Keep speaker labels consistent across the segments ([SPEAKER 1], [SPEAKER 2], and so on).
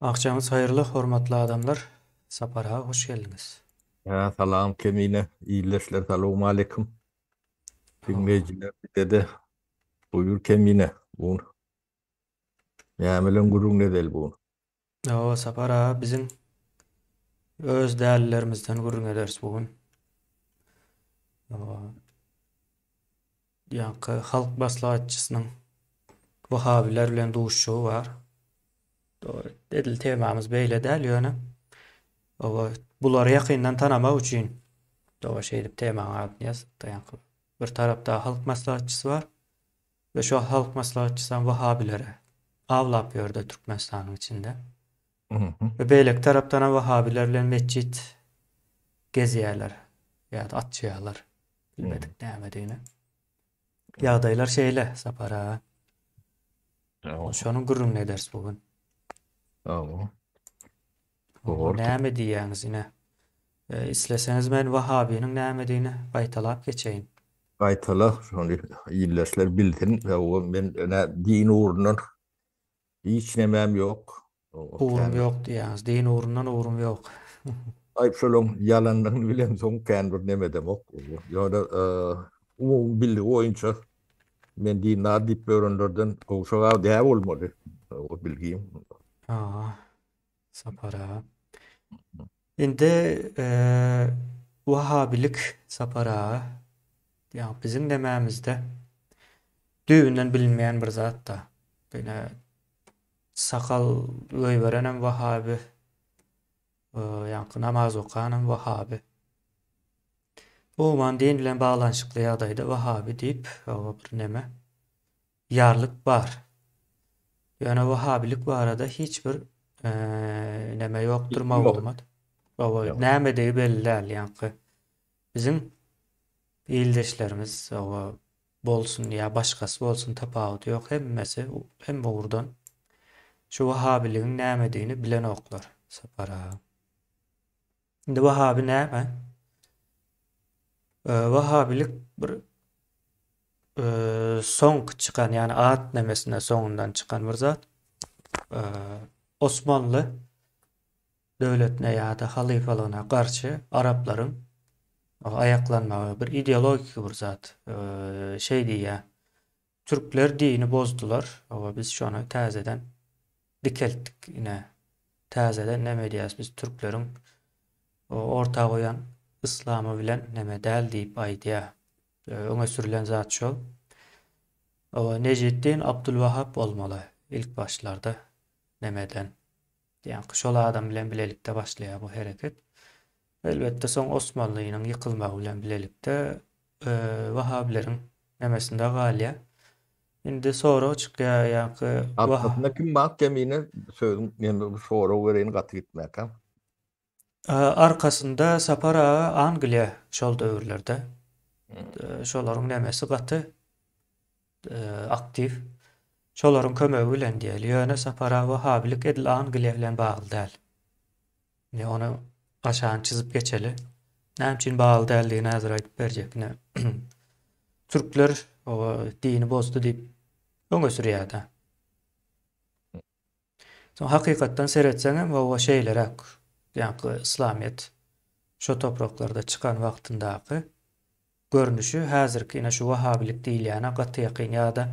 [SPEAKER 1] Akşamınız hayırlı, hormatly adamlar. Sapara hoş geldiniz.
[SPEAKER 2] Ya, salam kemine, iyileşler, selamun aleyküm.
[SPEAKER 1] Oo,
[SPEAKER 2] Dinleyiciler bir de buyur kemine. Bunu yağmelen gurun ne del bunu.
[SPEAKER 1] Sapara bizim öz değerlerimizden gurrun ederiz bugün. Oo, Yankı halk maslahatçısının Vahabiler bilen duşuşu var. Doğru. Dedil temamız beyle del yönü. Buları yakından tanımak için doğru şeydip temamı adını yazıp da yankı. Bir tarafta halk maslahatçısı var ve şu halk maslahatçısından Vahabilere avlap yörde Türkmenistan'ın içinde.
[SPEAKER 2] Hı hı.
[SPEAKER 1] Ve beylek taraftan Vahabilerle mescit geziyerler ya da atçıyalar
[SPEAKER 2] Hı.
[SPEAKER 1] bilmedik ne demediğini. Yağdaylar şeyle sapara.
[SPEAKER 2] Tamam.
[SPEAKER 1] Şonun gurrun ne ders bugün.
[SPEAKER 2] Tamam.
[SPEAKER 1] O
[SPEAKER 2] Doğru.
[SPEAKER 1] ne demediğiniz yine. İsleseniz ben Vahabi'nin ne demediğini baytalap geçeyim.
[SPEAKER 2] Kaytala, şimdi iyileşler bildin ve o ben din uğrundan hiç nemem yok. O
[SPEAKER 1] Uğrum
[SPEAKER 2] kendi.
[SPEAKER 1] yok diyeniz. Din uğrundan uğrum yok.
[SPEAKER 2] Ayıp şolong yalandan bilen son kendi nemedem ok. Ya da bildi oyuncu. Ben din adip öğrenlerden o şoğa değer olmadı. O bilgiyim.
[SPEAKER 1] Aa, sapara. Şimdi Vahabilik sapara. Ya bizim dememizde düğünden bilinmeyen bir zat da. Yine sakal öy verenem Vahabi. Yankı namaz okanem Vahabi. Uman din bilen bağlanışıklı ýagdaýda Vahabi diýip bir neme ýarlyk bar. Ýöne Wahabilik barada hiçbir neme ýokdur,
[SPEAKER 2] Bilgi yok.
[SPEAKER 1] maglumat. Owa
[SPEAKER 2] Yok.
[SPEAKER 1] näme diýip belli däl ýanky. Bizim ildeşlerimiz owa bolsun ýa başgasy bolsun tapawuty ýok. Hemme urdan şu Wahabiligiň näme diýini bilen oklar. Sapara. Indi Wahabi näme? Wahabilik bir soňky çykan ýani at nemesine soňundan çykan bir zat. Eee, Osmanlı döwletine ýa-da halifalygyna garşy araplaryň ayaklanmagy bir ideologik bir zat. Şey diýär, türkler dini bozdular. Ama biz şonu täzeden dikeltdik ine. Täzeden näme diýäs biz türkleriň ortağa goýan islamy bilen näme däl diýip aýdýar. Öňe sürülen zat şol. Nejiddin Abdülvahhab bolmaly ilk başlarda nemeden. Yani şol adam bilen bilelikde başlaýar bu hereket. Elbette soň Osmanlynyň ýykylmagy bilen bilelikde Wahhabileriň nemesinde galýa. Indi sonra çykýar ýa-ni
[SPEAKER 2] Arkasında kim mahkemine sözüm yani sonra vereni katı gitmek ha.
[SPEAKER 1] arkasında Sapara Angliýa şol döwürlerde şolaryň nemesi gaty aktif. Şolaryň kömegi bilen diýeli. Ýöne Sapara Wahhabilik edil Angliýa bilen bagly däl. Ne onu aşağı çizip geçeli. Näme üçin bagly däldigini häzir aýdyp berjek. Türkler o dini bozdu diýip öňe sürýär-de. Soň hakykatdan seretseňem o şeylerek ýa-ni İslamiýet şo topraklarda çykan wagtyndaky görnüşi häzirki ine şu Wahhabilik diýilýäne gaty ýakyn ýa-da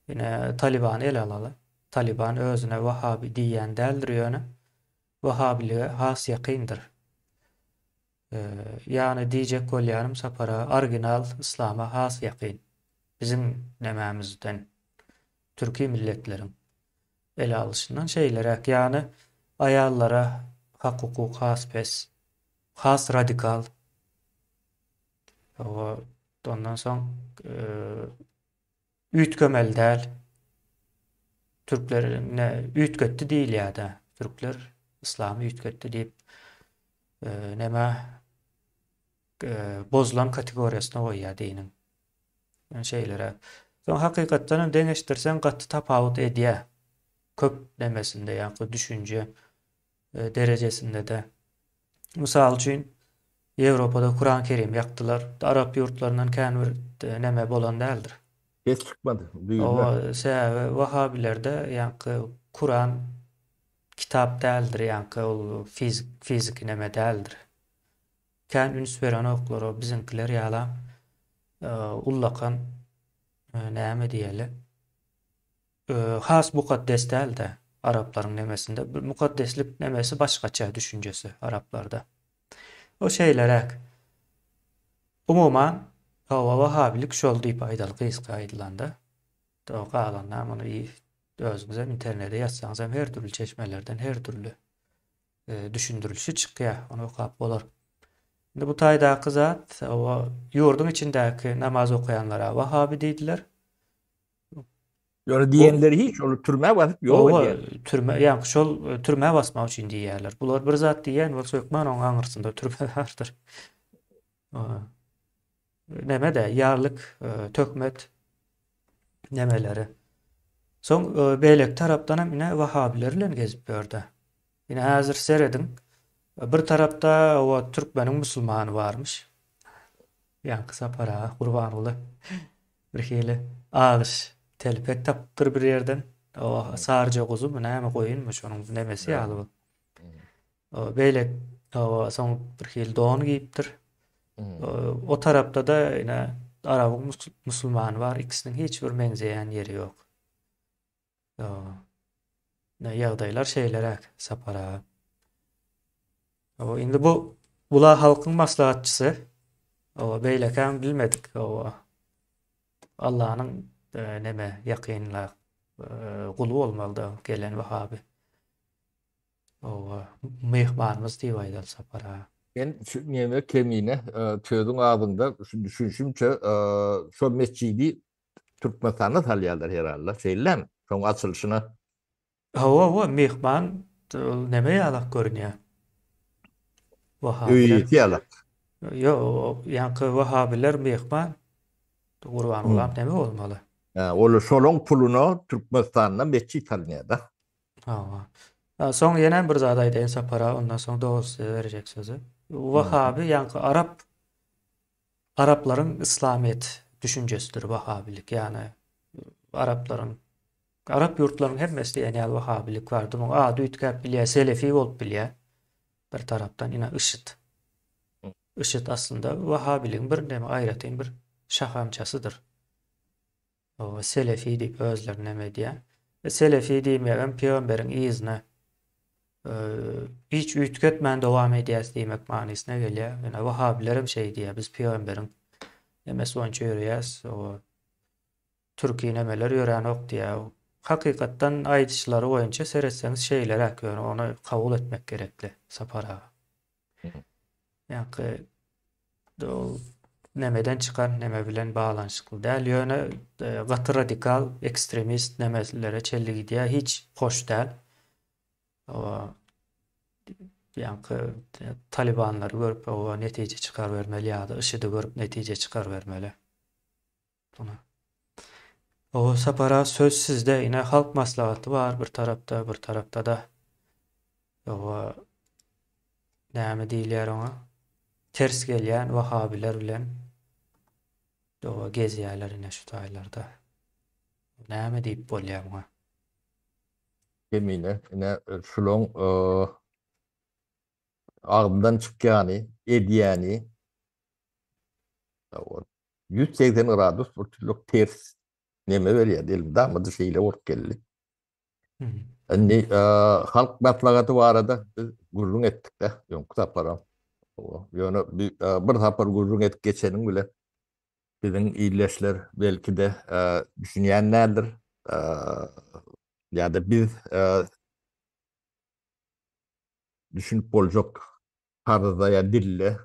[SPEAKER 1] ine Taliban el alaly. Taliban özüne Wahhabi diýýän däldir ýöne. Wahhabilige has ýakyndyr. Yani diýjek bolýanym sapara original İslama has ýakyn. Bizim nemämizden türki milletleriň ele alışyndan şeylerek yani ayallara hak hukuk has pes, has radikal. O ondan soň üýtgemel däl. Türklerine üýtgetdi diýil ýa-da. Türkler İslamy üýtgetdi diýip näme bozulan kategoriýasyna goýýar diniň. Yani şeylere. Soň hakykatdan deňeşdirsen gaty tapawut edýär. Köp demesinde ýa-ni düşünje derejesinde de. Mysal üçin Ýewropada Kur'an-ı Kerim ýakdylar. Arap ýurtlaryndan kän bir näme bolan däldir.
[SPEAKER 2] Geç çıkmadı.
[SPEAKER 1] O
[SPEAKER 2] Büyüme.
[SPEAKER 1] sebäbi Wahhabilerde ýa-ni Kur'an kitap değildir yani ol fizik neme değildir. Kän üns beren oklary bizimkiler ýalam ullakan näme diýeli has mukaddes däl-de Araplaryň nemesinde bir mukaddeslik nemesi başgaça düşünjesi Araplarda. O şeýlerek umuman Wahhabilik şol diýip aýdalyk gysga aýdylanda. O galanlar muny özüňiz internete ýatsaňyz hem her türlü çeşmelerden her türlü düşündürülüşi çykýar. Onu okap bolar. Şimdi bu taýdaky zat o ýurdun içindäki namaz okuyanlara Wahhabi diýdiler.
[SPEAKER 2] Yani
[SPEAKER 1] O
[SPEAKER 2] diyenleri hiç onu türme basıp yok
[SPEAKER 1] o
[SPEAKER 2] diyen.
[SPEAKER 1] türme ýa şol türme basmak üçin diýerler. Bular bir zat diýen bolsa ökmen oň aňyrsynda türme bardyr. Neme de yarlık, tökmet nemeleri. Soň beýlek tarapdanam ine Wahhabiler bilen gezip berdi. Ine häzir seredin. Bir tarapda o Türkmeniň musulmany barmyş. Ýa Sapara, Gurbanyly. Bir hili ağış, telpek tapdyr bir ýerden. O sarja guzu mu näme goýunmuş onuň nemesi ýaly bu. O beýlek o soň bir hili don giýipdir. O tarapda da ine Arab musulmany bar. İkisiniň hiç bir meňzeýän ýeri ýok. Ne ýagdaýlar şeýlerek Sapara. O indi bular halkyň maslahatçysy. O beýlekän bilmedik. O Allah'ın neme yakınla kulu bolmaly gelen Wahhabi. O mehmanymyz diýip aýdal Sapara.
[SPEAKER 2] Ben şu neme kemine çödün ağzında düşünüşümçe şu mescidi Türkmenistan'a salýarlar herhalde. Şeyler mi? Şoň açılışına.
[SPEAKER 1] Hawa mehman neme ýalak görünýär. Wahhabiler.
[SPEAKER 2] Öýeti ýalak.
[SPEAKER 1] Yo, ýa-ni Wahhabiler mehman Gurban ulam neme bolmaly?
[SPEAKER 2] Olu şolong pulunu Türkmenistan'dan mescid salýar da.
[SPEAKER 1] Hawa. Soň ýene bir zat aýdyn Sapara, ondan soň dogry berjek sözü. Wahhabi ýa-ni Araplaryň İslamiyet düşünjesidir Wahhabilik. Yani Arap ýurtlarynyň hemmesinde ýene Wahhabilik bardyr. Onuň ady üýtgäp bilýär, Selefi bolup bilýär. Bir tarapdan ina IŞİD. IŞİD aslında Wahhabiliğin bir neme aýratyn bir şahamçasıdır. O Selefi diýip özlerine neme diýär. Selefi diýmegem peýgamberiň izni hiç üýtgetmän dowam edýäs diýmek manysyna gelýär. Ýa-ni Wahhabiler hem şey diýär, biz peýgamberiň nemesi onça ýörýäs, o türki nemeler ýören ok diýär. Hakykatdan aýdyşlary boýunça seretseňiz şeýlerek onu kabul etmek gerekli Sapara. Yani nemeden çıkan neme bilen bağlanşykly däl. Ýöne gaty radikal, ekstremist nemelere çelli gidiyor. Hiç hoş däl. O yani Talibanlar görüp o netije çıkar vermeli ýa-da IŞİD'i görüp netije çıkar vermeli. Buna. O Sapara söz sizde ine halk maslahaty var bir tarapda da o näme diýilýär ona? Ters gelýän Wahhabiler bilen o gezýärler ine şu taýlarda. Näme diýip bolýar buna?
[SPEAKER 2] Kemine ine şolong ağzından çykýany, edýäni 180 gradus ortalyk ters neme berýär diýelim. Ama şeýle ort geldi. Hani halk maslahaty barada biz gurrun etdik de. Ýok Sapara. Yani bir tapar gurrun etip geçeniň bilen biziň iýleşler belki de düşünýänlerdir. Ya da biz düşünüp boljak tarzda ya dille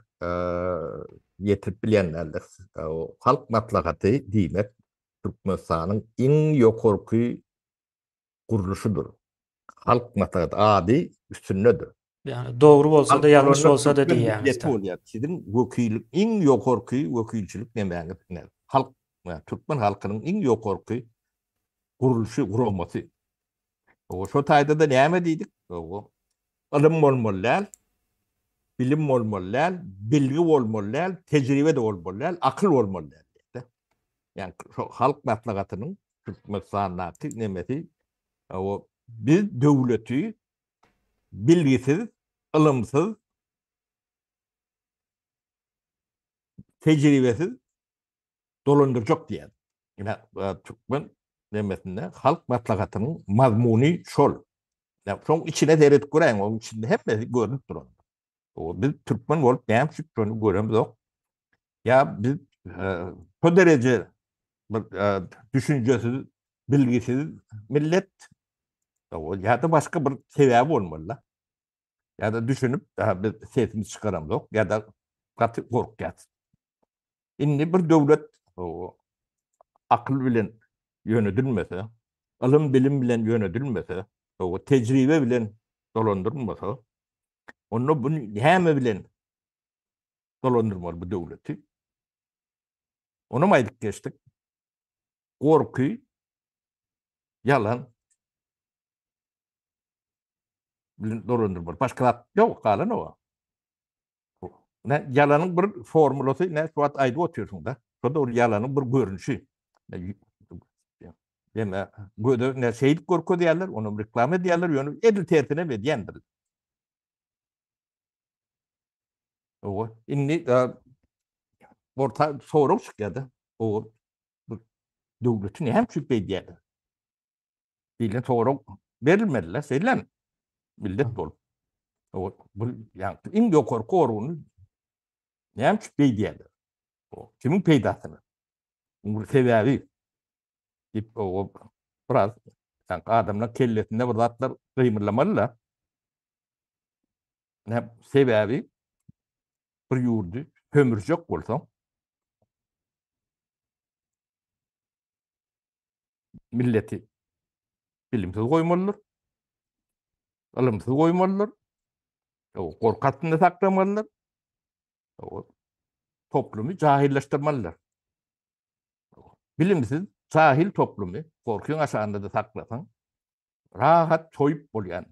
[SPEAKER 2] yetip bilýänlerdir. O halk maslahaty diýmek Türkmenistanyň iň ýokarky guruluşudur. Halk maslahaty ady üstündedir.
[SPEAKER 1] Yani doğru bolsa da yanlış bolsa da diýýäňiz.
[SPEAKER 2] Sizin wekillik iň ýokarky wekilçilik nemäňiz? Halk, Türkmen halkynyň iň ýokarky guruluşy guramasy. O şo taýda da näme diýdik? O ilim bolmaly, bilim bolmaly, bilgi bolmaly, tejribe de bolmaly, akyl bolmaly. Yani şo halk maslahatynyň Türkmenistandaky nemesi o biz döwleti bilgisiz, ılımsız, tecrübesiz dolandıracak diyen. Yine Türkmen demesinde halk maslahatının mazmuni şol. Yani son içine deret gören, onun içinde hep görünüp durur. O biz Türkmen olup neyim şunu göremiz yok. Ya biz o derece düşüncesiz, bilgisiz millet o ya da başka bir sebebi olmalı. Ya da düşünüp daha bir sesimizi çıkaramız yok. Ya da katı korkacağız. İnni bir devlet o akıl bilen yönetilmese, alım bilim bilen yönetilmese, o tecrübe bilen dolandırılmasa, onu bunu hem bilen dolandırmalı bu devleti. Onu maydık geçtik. Korku, yalan bilen dolandırmalı. Başka yok kalan o. Ne yalanın bir formülası ne şu an ayda oturuyorsun da. Şu da o yalanın bir görünüşü. Deme, göde ne şeylik korku diyorlar, onu reklam ediyorlar, onu edil tersine ve diyendir. O inni orta soru çıkıyordu. O devletin hem şüphe ediyorlar. Bilen soru verilmediler, söylen millet dolu. O bu yani ingo korku orunu hem şüphe ediyorlar. O kimin peydasını? Bu sebebi o biraz yani adamla kellesinde bir zatlar kıymırlamalı. Ne sebebi bir yurdu kömürcek olsam milleti bilimsiz koymalılar, ılımsız koymalılar, o korkatını saklamalılar, o toplumu cahilleştirmeliler. Bilimsiz, cahil toplumu korkuyun aşağında da saklasan rahat soyup oluyor.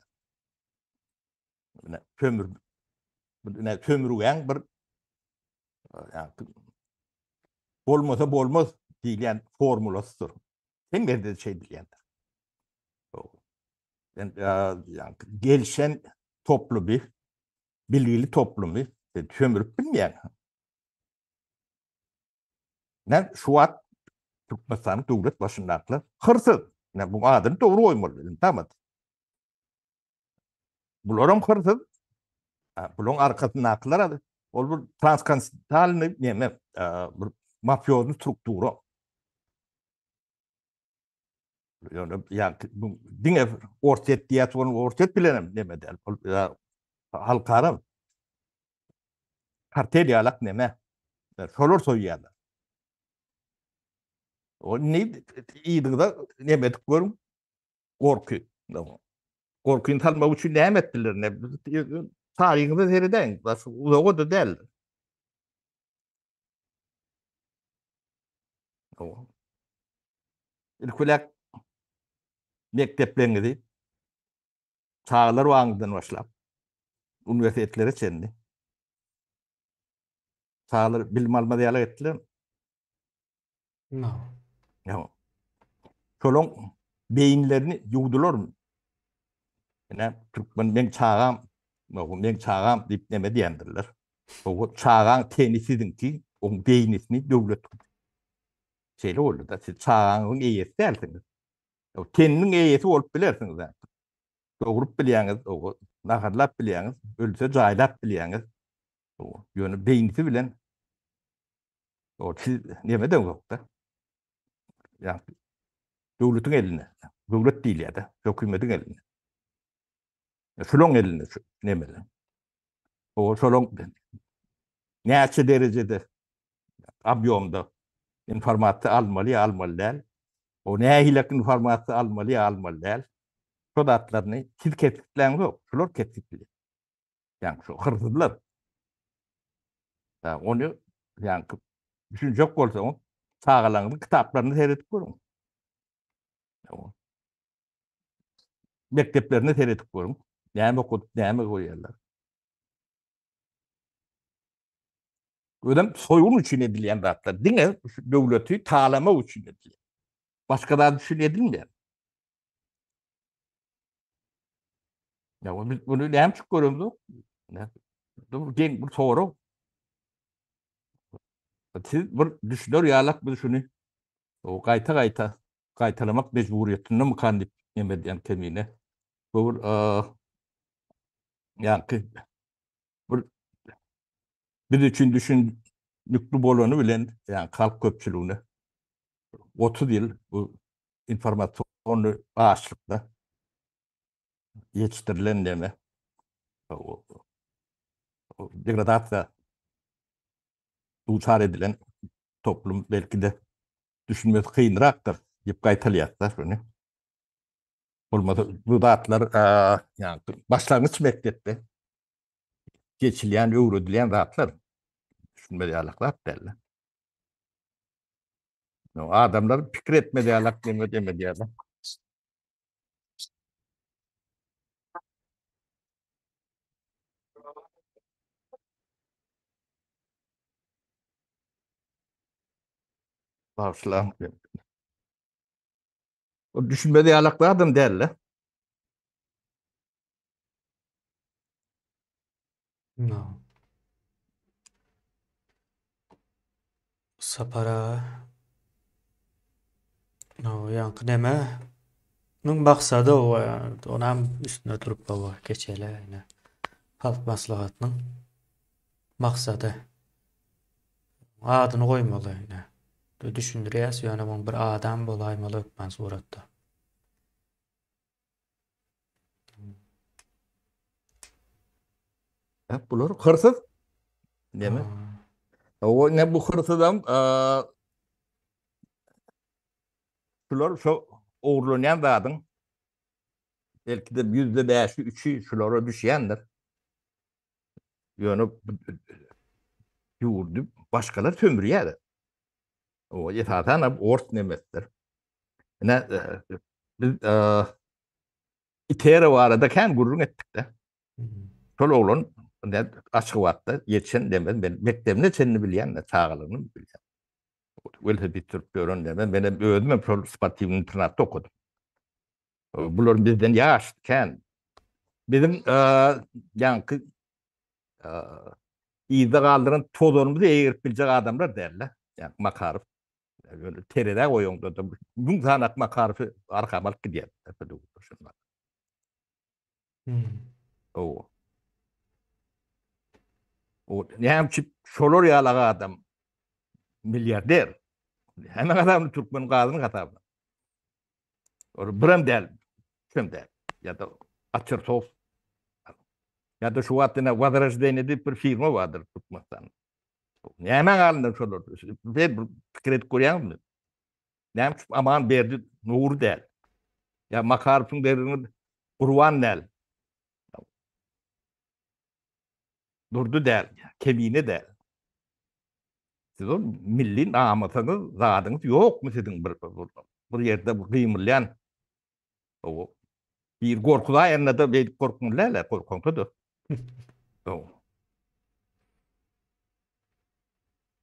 [SPEAKER 2] Yani kömürgen bir yani, olmasa olmaz diyen formulasıdır. Hem de şey diyen. Yani, yani gelişen toplumu, bilgili toplumu kömürüp bilmeyen. Ne şu an Türkmenistan'ın devlet başındakiler hırsız. Yani bu adını doğru koymalı. Tamam. Bunlar hırsız. Bunun arkasındakiler adı. O bir transkontinental ne bir mafyozu struktürü. Yani dine ortet diye onu ortet bilenem demedi. Halkara kartel yalak neme. Solor soyuyorlar. O ne iyiydi da nemedik görüm korku. Korkuyun tanıma için ne ettiler ne tarihinde seriden o da değil. O ilkulak mekteplerinde çağlar vaandan başlap üniversitelere çendi. Çağlar bilim alma diyalar ettiler.
[SPEAKER 1] No.
[SPEAKER 2] Ya çolong beyinlerini yudular mı? Yani Türkmen ben çağam ben çağam deyip neme diyendirler. O çağan tenisiydin ki onun beynisini devlet şeyle oldu da siz çağanın iyisi dersiniz. O kendinin iyisi olup bilirsiniz. Yani. Doğrup biliyeniz, o naharlap biliyeniz, ölse caylap biliyeniz. O yönü beynisi bilen o siz nemeden yok da. Yani devletin eline. Devlet değil ya da hükümetin eline. Şulon eline şu nemeden. O şulon ne derecede abiyomda informatı almalı değil. O ne hilak informatı almalı değil. Şu datlarını siz kesiklen yok. Şular kesikli. Yani şu hırsızlar. Yani onu yani düşünecek olsa sağlarının kitaplarını seyredip görün. Mekteplerini seyredip görün. Neyme okuduk, neyme koyuyorlar. Ödem soyun için edilen rahatlar. Dine devleti tağlama için edilen. Başkaları için edilmeyen. Ya biz bunu ne çık görüyoruz? Ne? Dur gen bu soru. Siz bir düşünür yalak bir düşünü. O kaytalamak mecburiyetinde mi kandip yemediyen kemine. Bu yani bu biz için düşündüklü bolonu bilen yani halk köpçülüğüne 30 yıl bu informasyonu açlıkta yetiştirilen deme. O, o degradasyya duçar edilen toplum belki de düşünmesi kıyınıraktır. Yıp kaytalayaklar bunu. Olmadı bu dağıtlar yani başlangıç mektepte geçilen, öğretilen dağıtlar düşünmeli alaklar derler. O adamlar fikir etmedi alak demedi adam. Başlam. O düşünmedi alaklar adam derler.
[SPEAKER 1] No. Sapara no yankı neme? Nung maksadı o yani. Onam üstüne durup baba geçele yani. Halk maslahatının maksadı. Adını koymalı yani. Düşündürüyäs yani bu bir adam bolaymaly öpmän suratda.
[SPEAKER 2] Hep bular hırsız. Değil mi?
[SPEAKER 1] Ha.
[SPEAKER 2] O ne bu hırsız adam şular şu uğurlayan da adın belki de %5'i 3'ü şulara düşendir. Yani yurdu başkalar sömürüyor. O yetatan ort nemestir. Ne biz itere var da kan gurrun ettik de. Şol oğlun ne açık vatta yetişen demez ben mektebine senini bilýän de çağalığını bilýän. Öyle bir Türk görün demez. Ben özüm şol sportif internatda okudum. Bular bizden ýaşken bizim yankı iyide kaldıran tozorumuzu eğirip bilecek adamlar derler. Yani Makarov. Böyle terede koyuyordu da. Bugün sanak Makarov'u arkamalık gidiyor. O. O. Ne hem çip şolor yalaga adam. Milyarder. Hemen adamın Türkmen kadını katabı. O bırım del. Kim del. Ya da Açırtov. Ya da şu vaktine Vadrajden'de bir firma vardır Türkmenistan. Ne hemen alınır şolor. Ben fikir et koyan mı? Ne hem aman berdi nur del. Ya Makarov'un derini kurwan del. Durdu del. Kemiğine del. Siz o milli namusunu zadınız yok mu sizin bir yerde bu kıymırlayan o bir korkuda yerine de bir korkunlarla korkuntudur. O.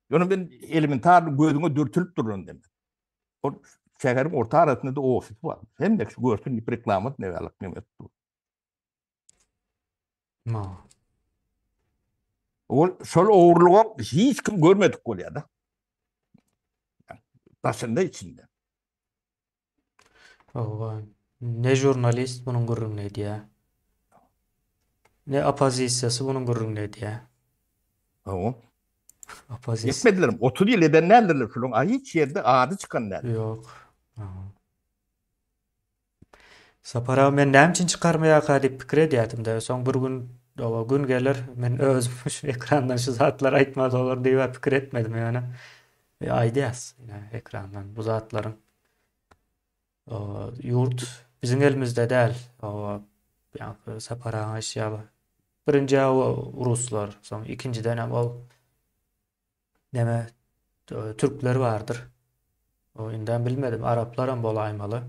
[SPEAKER 2] Yani ben elementar gözüme dürtülüp durun demek. O şehrin orta arasında da o ofis var. Hem de şu görsün bir reklamat ne alak ne met.
[SPEAKER 1] No.
[SPEAKER 2] O şol uğurluğu hiç kim görmedik oluyor da. Taşında içinde.
[SPEAKER 1] O ne jurnalist bunun gurrun diye. Ne opozisyası bunun gurrun diye.
[SPEAKER 2] O.
[SPEAKER 1] Opozisyon.
[SPEAKER 2] Yetmediler. 30 yıl edenlerdir şunun. Hiç yerde adı çıkanlar.
[SPEAKER 1] Yok. Ha. Sapara men näme üçin çykarmaýaka diýip pikir edýärdim de. Soň bir gün o gün gelir men özüm şu ekrandan şu zatlar aýtmaz olur diýip pikir etmedim ýöne. Aýdýas ekrandan bu zatlaryň yurt bizim elimizde däl. O ýa sapara aşýaly. Birinji Ruslar, soň ikinciden hem ol neme Türkler bardyr. O inden bilmedim. Araplar hem bolaýmaly.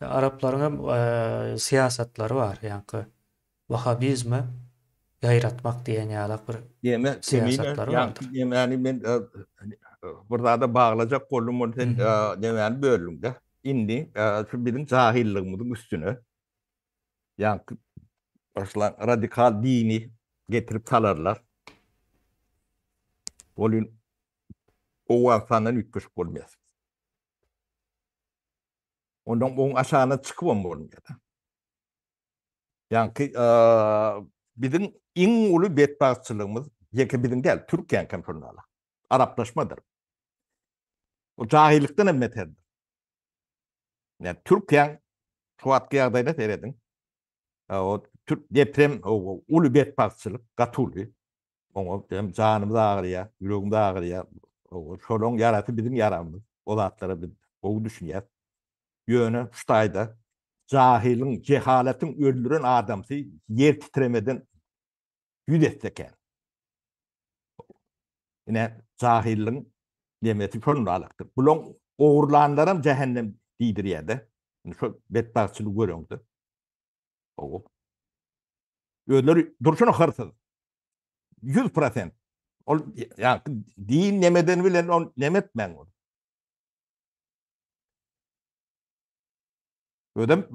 [SPEAKER 1] Arapların hem siyasatlary var. Yankı Vahabizmi yayratmak diyen ýalak bir
[SPEAKER 2] Yeme kemiğine
[SPEAKER 1] siyasatları vardır.
[SPEAKER 2] yani ben burada da bağlayacak kolum onu sen yani bölümde indi şu bizim cahilliğimizin üstüne yani başlan radikal dini getirip salarlar. Olun o insandan ütköşük olmaz. Ondan onun aşağına çıkıp olmuyor. Yani bizim en ulu bedbahtçılığımız yeke bizim değil, Türkiye'nin kontrolü. Araplaşmadır. O cahillikten emmeterdir. Yani Türkiye'nin şu atki adayla seyredin. O Türk deprem, o ulu bedbahtçılık, katuli. O benim canımız ağrıyor, yüreğimiz ağrıyor. O şolon yaratı bizim yaramız. O zatları biz o düşünüyor. Yönü şutayda cahilin, cehaletin öldüren adamsı yer titremeden yüz etseken. Yine cahilin demeti şonunla alaktır. Bulon oğurlanlarım cehennem deydir yerde. Şu bedbahtçılığı görüyordu. O. Ödleri duruşunu hırsız. 100%. Yani din nemeden bilen on nemetmen onu. Ödem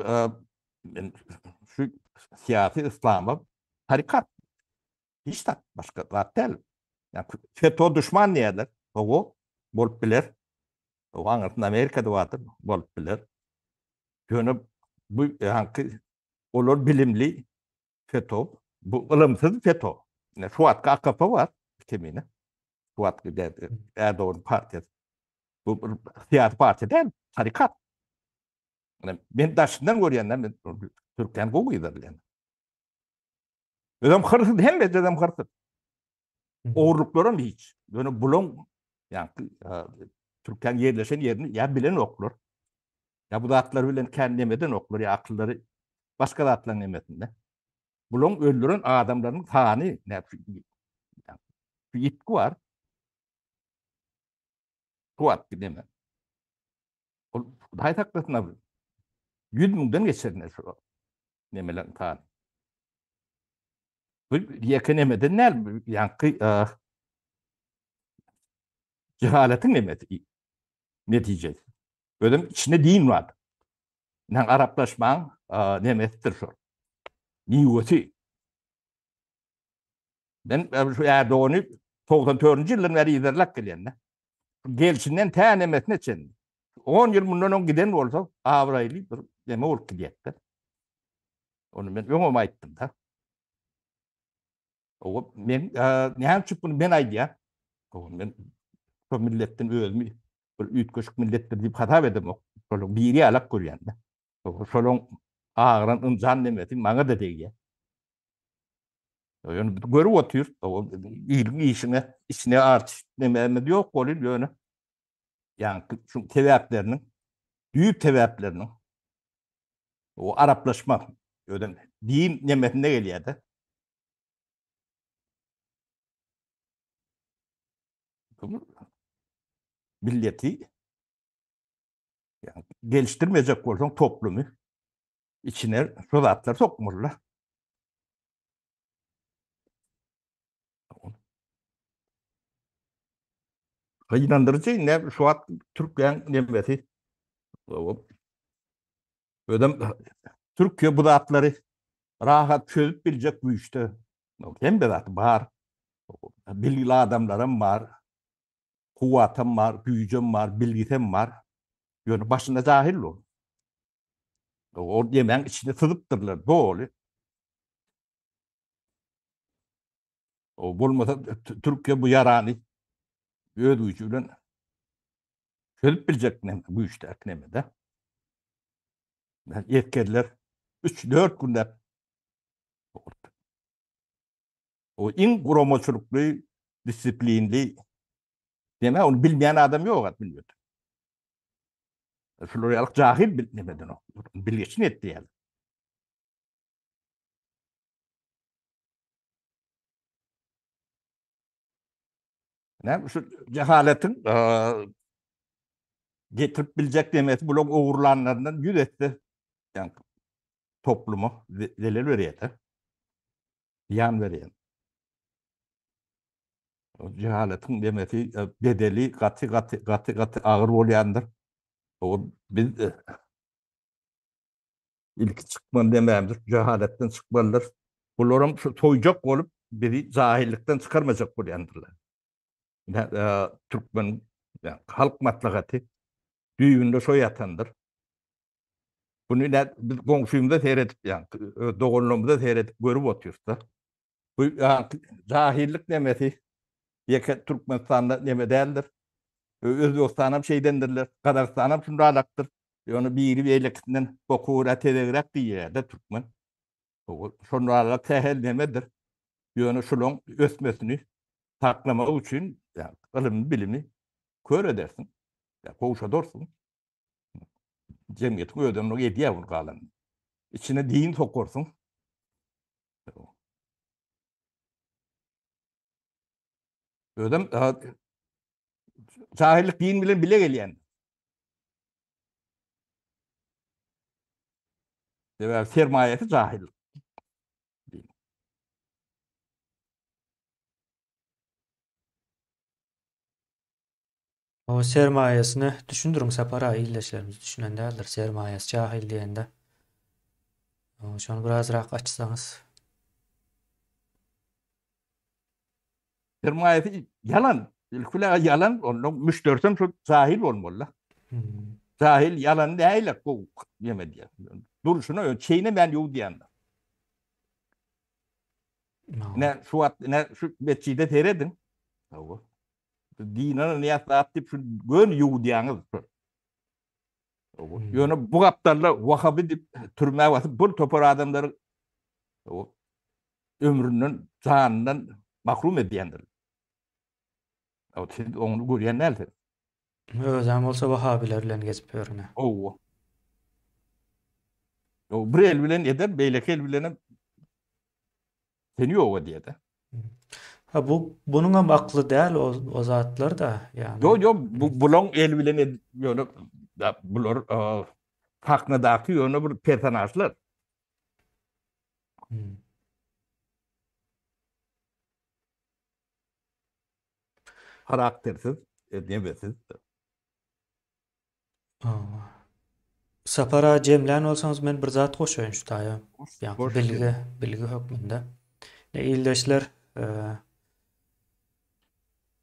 [SPEAKER 2] şu siyasi İslam'a tarikat. Hiç de başka zat değil. Yani FETÖ düşman niyedir? O bolup bilir. O anlatın Amerika'da vardır. Bolup bilir. Yani bu yani olur bilimli FETÖ. Bu ılımsız FETÖ. Yani şu atka AKP var. Kimine? Şu atka Erdoğan partisi. Bu siyasi parti değil. Tarikat. Yani ben taşından görüyorum. Ben Türkiye'nin kokuyordur yani. Ödem hırsız hem de ödem hırsız. Oğurlukların hiç. Yani bulun yani Türkiye'nin yerleşen yerini ya bilen okulur. Ya bu da atları bilen kendi yemeden okulur. Ya akılları başka da atların yemedinde. Bulun öldüren adamların tani ne yani, bir itki var. Tuvat bir deme. Hay taklasına 100 binden geçerine şu nemelen tani. Bu yakın yemeden ne? Yani cehaletin nemeti neticesi. Ödem içinde din var. Yani Araplaşman nemetidir şu. Niyoti. Ben şu Erdoğan'ı 94. yılların veri iderlak geliyenler. Gelişinden tenemesine çendi. 10 yıl bundan on giden olsa Avraylı bir deme olup gidiyetti. Onu ben yomama ettim da. O ben ne çıktı ben aydiya. O ben şu milletin özmü bir üç köşk millettir deyip hata edem o. Şolun biri alak görüyende. O şolun ağıran ıncan demetin bana da değil. Yani görüp otuyor. O işine artış dememe yok oluyor yani. Yani şu tevaplarının, büyük tevaplarının o Araplaşma ödem din nimetine geliyordu. Milleti yani geliştirmeyecek olsan toplumu içine solatlar sokmurlar. İnandırıcı ne şu an Türkiye'nin nimeti ödem Türkiye bu zatları rahat çözüp bilecek bu işte. Hem de zaten var. Bilgili adamlarım var. Kuvvetim var, gücüm var, bilgisem var. Yani başında cahil ol. O yemen içinde sızıptırlar. Doğru. O bulmasa Türkiye bu yaranı ödücüyle çözüp bilecek ne, bu işte aknemede. Yetkililer 3-4 günde o in kuromoçuluklu, disiplinli deme onu bilmeyen adam yok bilmiyor. Floryal cahil bilmeden o. Bilgeçin etti yani. Ne? Şu cehaletin getirip bilecek demesi blok uğurlanlarından yüz etti. Yani toplumu zelil veriyordu. Yan veriyor. O cehaletin demesi bedeli katı ağır olayandır. O biz ilk çıkman demeyemdir. Cehaletten çıkmalıdır. Bularım soyacak olup biri cahillikten çıkarmayacak bolýandyrlar. Türkmen halk maslahaty düýbünde soýatandyr. Bunu biz goňşuýumda seyredip doganlygymyzda seyredip görüp oturýarys. Bu cahillik nemesi ýeke Türkmenistanda neme däldir. Özbegistanam şeýdendirler. Gazakstanam şundalaktır. Ýöne biri beýlekden bokurat ederek diýýär-de türkmen. Şondalak tähel nemedir? Ýöne şulaň ösmesini taklamak üçin ilim bilimi kör edersin. Kowşa dursun. Jemgyýetiň ödemlik edýär bunu galan. İçine din sokursun. Ödem cahillik din bilen bile gelýän. Sermayesi cahil.
[SPEAKER 1] O sermayesini düşündürün Sapara illeşlerimiz düşünen däldir. Sermayesi cahil diýende. Şonu birazrak açsaňyz.
[SPEAKER 2] Sermayesi yalan. Ilkule yalan. Onu müştersem şu cahil olmalı. Cahil yalan değil. Bu yemedi. Duruşuna şeyine ben yok diyenler. Ne şu betçide teredin. Dinana niyat atip şu gön yok diyenler. Yönü bu kaptarla Vahabi dip türmeye basıp bu topar adamları ömrünün canından mahrum ediyendir. Siz onu görýän näle?
[SPEAKER 1] Özüm bolsa Vahabiler bilen gezip ýörüne.
[SPEAKER 2] O bir el bilen eder, beýleki el bilen seni ýoga diýdi.
[SPEAKER 1] Ha bunun hem aklı däl o zatlar da yani.
[SPEAKER 2] Yo bulan el bilen ýöne bular haknadaky ýöne bir personajlar. Karaktersiz, edebesiz.
[SPEAKER 1] Sapara jemlän bolsaňyz men bir zat goşaýyn şu taýa. Ýa bilgi hökmünde. Illeşler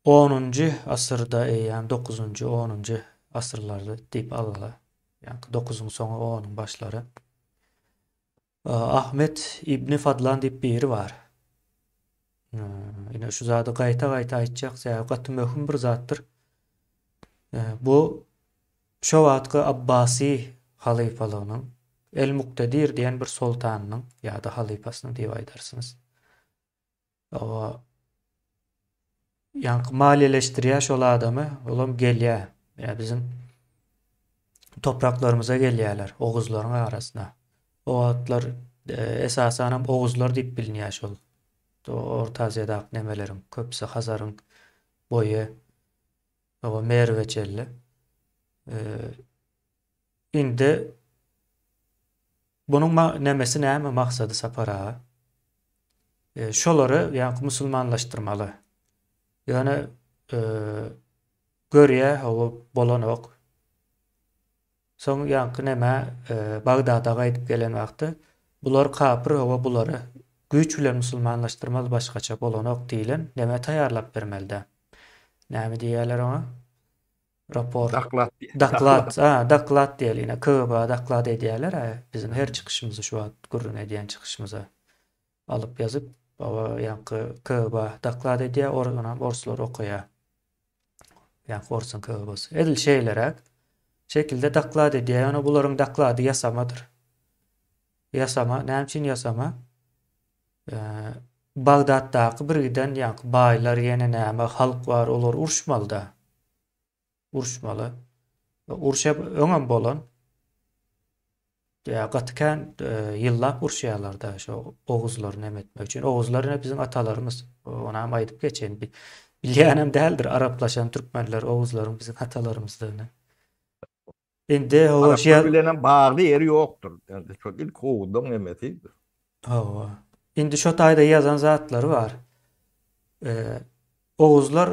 [SPEAKER 1] 10-njy asyrda ýa-ni 9-njy 10-njy asyrlarda diýip alala. Ýa-ni 9-nyň soňy 10-nyň başlary. Ahmet İbni Fadlan diýip biri bar. Ýene şu zady gaýta aýtjak, gaty möhüm bir zatdyr. Bu şo wagtky Abbasi halifalygynyň El-Muktedir diýen bir sultanynyň ýa-da halifasynyň diýip aýdarsyňyz. Maliýeleşdirýär şol adamy, olam gelýär. Bizim topraklarymyza gelýärler, Oğuzlaryň arasyna. O wagtlar esasen Oğuzlar diýip bilinýär şol. Orta Aziýadaky nemelerin köpüsi Hazaryň boyu, Merweçelli. Indi bunun nemesi näme maksady Sapara? Şolary ýa-ni musulmanlaşdyrmaly. Ýöne görýär bolanok. Soň ýa-ni näme Bagdada gaýdyp gelen wagty bular kapyr we bulary güýç bilen musulmanlaşdyrmaly başgaça bolanok diýilen näme taýýarlap bermeli. Näme diýerler ona? Rapor. Daklat diýeline. Köba daklat edýärler. Bizim her çıkışymyzy şu wagt gurrun edýän çıkışymyza alyp ýazyp, ýa-ni köba daklat edýär, onam orslar okuýar. Ýa-ni orsun köbasy. Edil şeýlerek şekilde daklat edýär. Ýa-ni bularyň daklady ýasamadyr. Ýasama, näme üçin ýasama? Bagdatdaky birden ýa-ni baýlar ýene näme halk bar, olar urşmaly da. Urşmaly. Urşap öňem bolan gatykän ýyllap urşýarlar da şo Oğuzlary nemetmek üçin. Oğuzlar bizim atalarymız. Ona hem aýdyp geçen bilýänem däldir. Araplaşan türkmenler Oğuzlaryň bizim atalarymyzdygyny. Indi o
[SPEAKER 2] Araplar bilen bagly ýeri ýokdur. Şo ilk Oğuzdan nemeti.
[SPEAKER 1] Indi şo taýda ýazan zatlary bar. Oğuzlar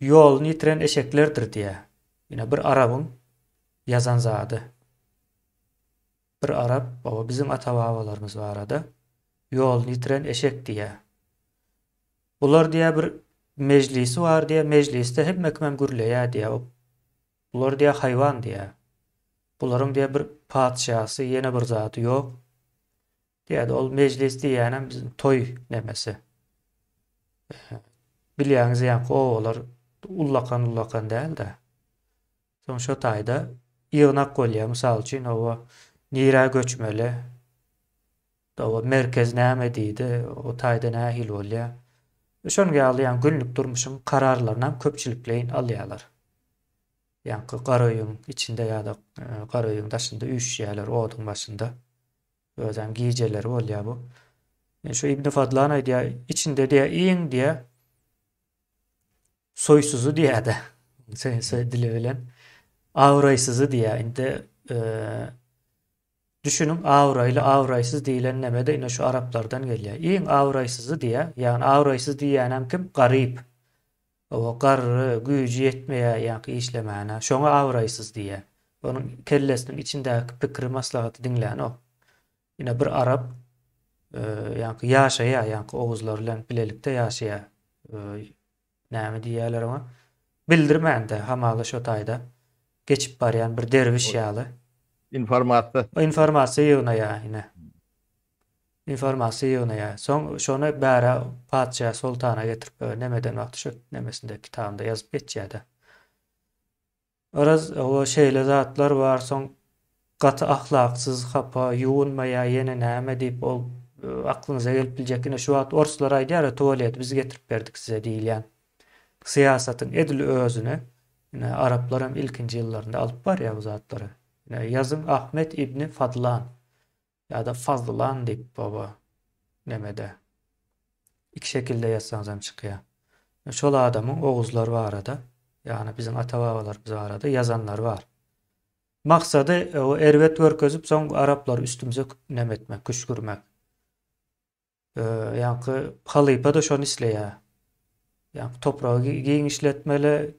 [SPEAKER 1] ýoluny ýitiren eşeklerdir diýär. Ýene bir Arabyň ýazan zady. Bir Arap, bizim ata-babalarymız barada yolunu yitiren eşek diye. Bular diye bir meclisi var diye, mecliste hep mekmem gürleýär diye. Bular diye hayvan diye. Buların diye bir padşahı, yeni bir zatı yok. Diye de ol meclis diýänem bizim toy nemesi. Bilýäňiz ýa-ni o olar ullakan däl de. Soň şo taýda ýygnak bolýar, mysal üçin o nirä göçmeli. O merkez näme diýdi, o taýda nähil bolýar. Şonuň ýaly günlük durmuşyň kararlaryny köpçülikleýin alýarlar. Ýa-ni garaýyň içinde ýa-da garaýyň daşynda üşýärler oduň başynda. Özem giýjeleri bolýar bu. Şu İbn Fadlan aýdýar, içinde diýär iň diýär soýsuzu diýär-de. Sen dili bilen awraýsyzy diýär. Indi düşünün awraýly awraýsyz diýilen nämede ine şu araplardan gelýär. Iň awraýsyzy diýär. Ýani awraýsyz diýänem kim? Garyp. O garry, güýji ýetmeýär ýa-ni işlemäne. Şoňa awraýsyz diýär. Onuň kellesiniň içindäki pikir maslahaty diňlän o. Ine bir arap ýa-ni ýaşaýar, ýa-ni oguzlar bilen bilelikde ýaşaýar. Näme diýerler ona? Bildirmände hamaly şo taýda geçip barýan bir derviş ýaly.
[SPEAKER 2] Informasiýa.
[SPEAKER 1] O informasiýa ýygnaýar ine. Informasiýa ýygnaýar. Soň şonu bäre padşah sultana getirip nemeden wagty şo nemesinde kitabynda ýazyp geçýär-de. Oraz o şeýle zatlar var, soň gaty ahlaksyz, hapa, yuwunmaýar, ýene näme diýip ol aklyňyza gelip biljek. Ine şu wagt orslar aýdýar, tualet biz getirip berdik size diýilýän. Siýasatyň edil özüni ine araplar ilkinji ýyllarynda alyp barýar bu zatlary. Ine ýazym Ahmet İbni Fadlan ýa-da Fazlan diýip baba nemede. İki şekilde ýazsaňyz hem çykýar. Şol adamyň oguzlary barada, ýani bizim ata-babalarymyz barada ýazanlar var. Maksady o erwet görkezip soň araplar üstümüze nemetmek, küşgürmek. Ýani halypa da şonu isleýär. Ýani topragy giň işletmeli,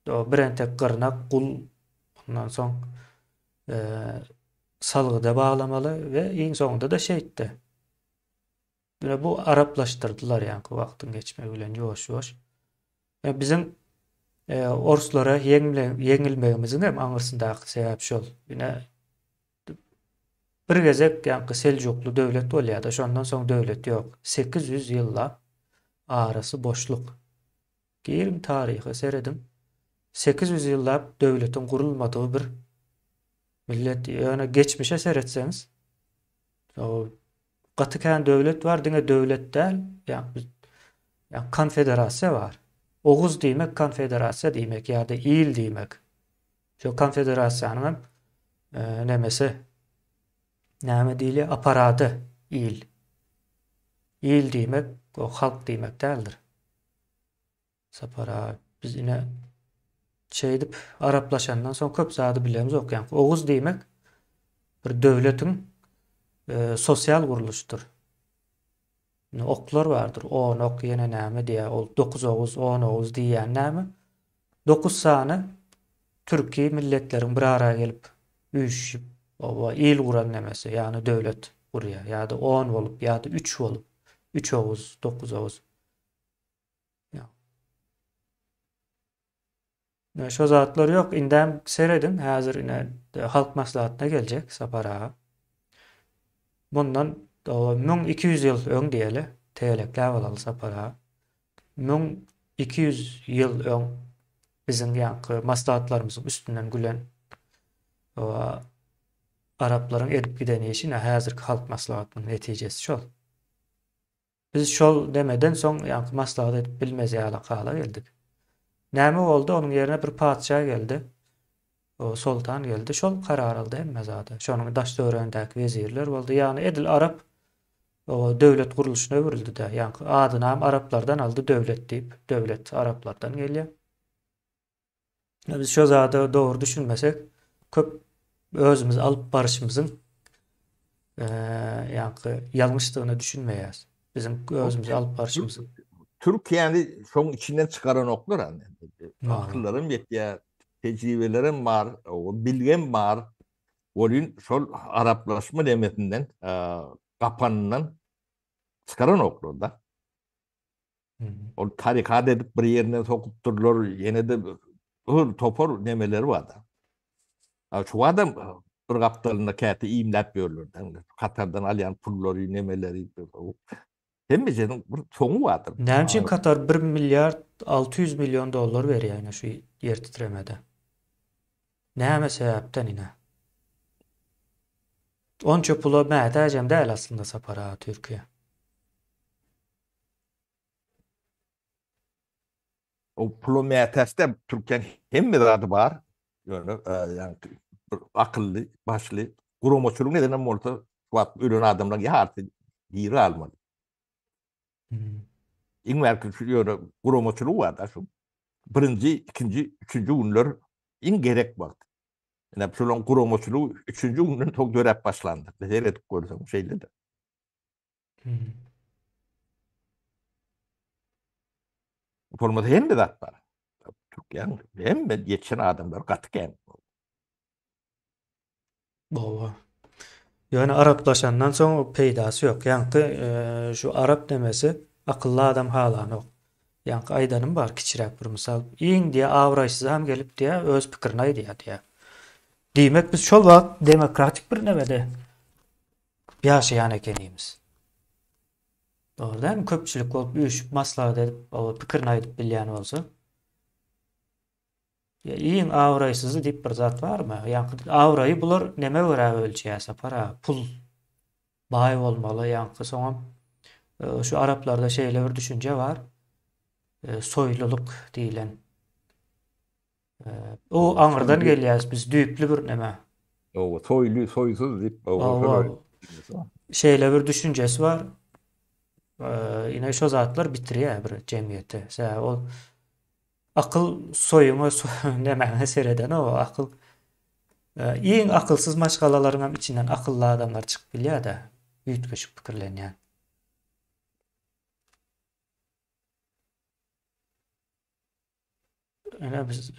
[SPEAKER 1] o birentek gyrnak, gul, ondan soň salgyda baglamaly we iň soňunda da şeýitde. Bu araplaşdyrdylar ýani wagtyň geçmegi bilen ýoş-ýoş. Bizim orslara yeňilmegimiziň hem aňyrsyndaky sebäp şol. Ýene bir gezek ýani Seljuklu döwlet bolýar-da, şondan soň döwlet ýok. 800 ýylla arasy boşluk. Girim tarihi seredim. 800 ýyllap döwletin gurulmadyğı bir millet, ýöne geçmişe seretseňiz, o gatykän döwlet bar, diňe döwlet däl, ýa konfederasiýa bar. Oguz diýmek konfederasiýa diýmek ýa-da il diýmek. Şo konfederasiýanyň nemesi, näme diýilýär? Aparady il. Il diýmek o halk diýmek däldir. Sapara biz ine şeýdip araplaşandan soň köp zady bilýärmiz ok. Ýani oguz diýmek bir döwletiň sosial guruluşdur. Oklar vardır. 10 ok ýene näme diýär? Ol 9 oguz, 10 oguz diýen näme? 9 sany türki milletleriň bir araya gelip üýüşip o il guran nemesi, ýani döwlet gurýar. Ýa-da 10 bolup, ýa-da 3 bolup, 3 oguz, 9 oguz. Şo zatlar ýok. Indäm seredin, häzir ine halk maslahatyna geljek sapara. Bundan 1200 ýyl öň diýeli, tegelekler bolaly sapara. 1200 ýyl öň bizim ýanky maslahatlarymyzyň üstünden gülen o araplaryň edip giden işi häzirki halk maslahatynyň netijesi şol. Biz şol demeden soň ýanky maslahat edip bilmez ýaly kala geldik. Näme boldy? Onuň ýerine bir padşah geldi. O sultan geldi. Şol karar aldy hemme zady. Şonuň daş döwründäki wezirler boldy. Ýani edil arap o döwlet guruluşuna öwrildi-de. Ýani adyny hem araplardan aldy döwlet diýip. Döwlet araplardan gelýär. Biz şo zady dogry düşünmesek köp özümüz alyp barışymyzyň ýani ýalňyşlygyny düşünmeýäs. Bizim özümüz alyp barışymyzyň.
[SPEAKER 2] Türkiye'ni şoň içinden çıkaran oklar hani. Akıllarım yetýär, tecrübelerim var, o bilgem var. Olun şol araplaşma demetinden, kapanından çıkaran oklar da.
[SPEAKER 1] Hı.
[SPEAKER 2] O tarikat edip bir yerine sokup dururlar. Yine de topor nemeleri var da. Şu adam bir kaptalında kağıtı imlat veriyorlar. Katar'dan alayan pulları nemeleri. Hem de senin bir sonu vardır.
[SPEAKER 1] Näme Katar 1 milyar 600 milyon dollar veriyor yani şu yer titremede. Näme sebäpden ine? Onça pula mätäjem däl aslında sapara Türkiye.
[SPEAKER 2] O plometeste Türkiye'nin hem de adı var. Yani akıllı, başlı. Kurumoçuluk neden olsa ürün adamlar ya artık yeri almadı.
[SPEAKER 1] Hı.
[SPEAKER 2] İnmerkül şu kurumoçuluk var da şu. Birinci, ikinci, üçüncü günler in gerek var. Yani şunun kurumoçuluğu üçüncü günün çok görep başlandı. Seyredip görsem şeyle de.
[SPEAKER 1] Hı.
[SPEAKER 2] Formatı hem de dat var. Türkiye'nin hem de yetişen adamlar katıken.
[SPEAKER 1] Baba. Yani Araplaşandan sonra o peydası yok. Yani şu Arap demesi akıllı adam hala yok. Yani aydanım var kiçirek bir misal. İyin diye avraşsız hem gelip diye öz pikirine diye. Demek biz şol wagt demokratik bir nebede ýaşaýan ekenimiz. Doğrudan köpçülük bolup üýüşüp maslahat edip o pikirini aýdyp bilýän bolsa. Iň awraýsyzy diýip bir zat barmy? Ýa-ni awraýy bular neme görä ölçýäse para, pul baý bolmaly ýa-ni soňam şu Araplarda şeýle bir düşünje bar. Soýluluk diýilen. O aňyrdan gelýär biz düýüplü bir neme.
[SPEAKER 2] O soylu, soysuz deyip o şöyle.
[SPEAKER 1] O şeýle bir düşünjesi var. Ine şu zatlar bitirýär bir jemgyýeti. O akıl soyumu neme sereden o akıl iň akılsız maşgalalarynam içinden akıllı adamlar çykyp bilýär da üýtgeçik pikirlenýär. Ene biz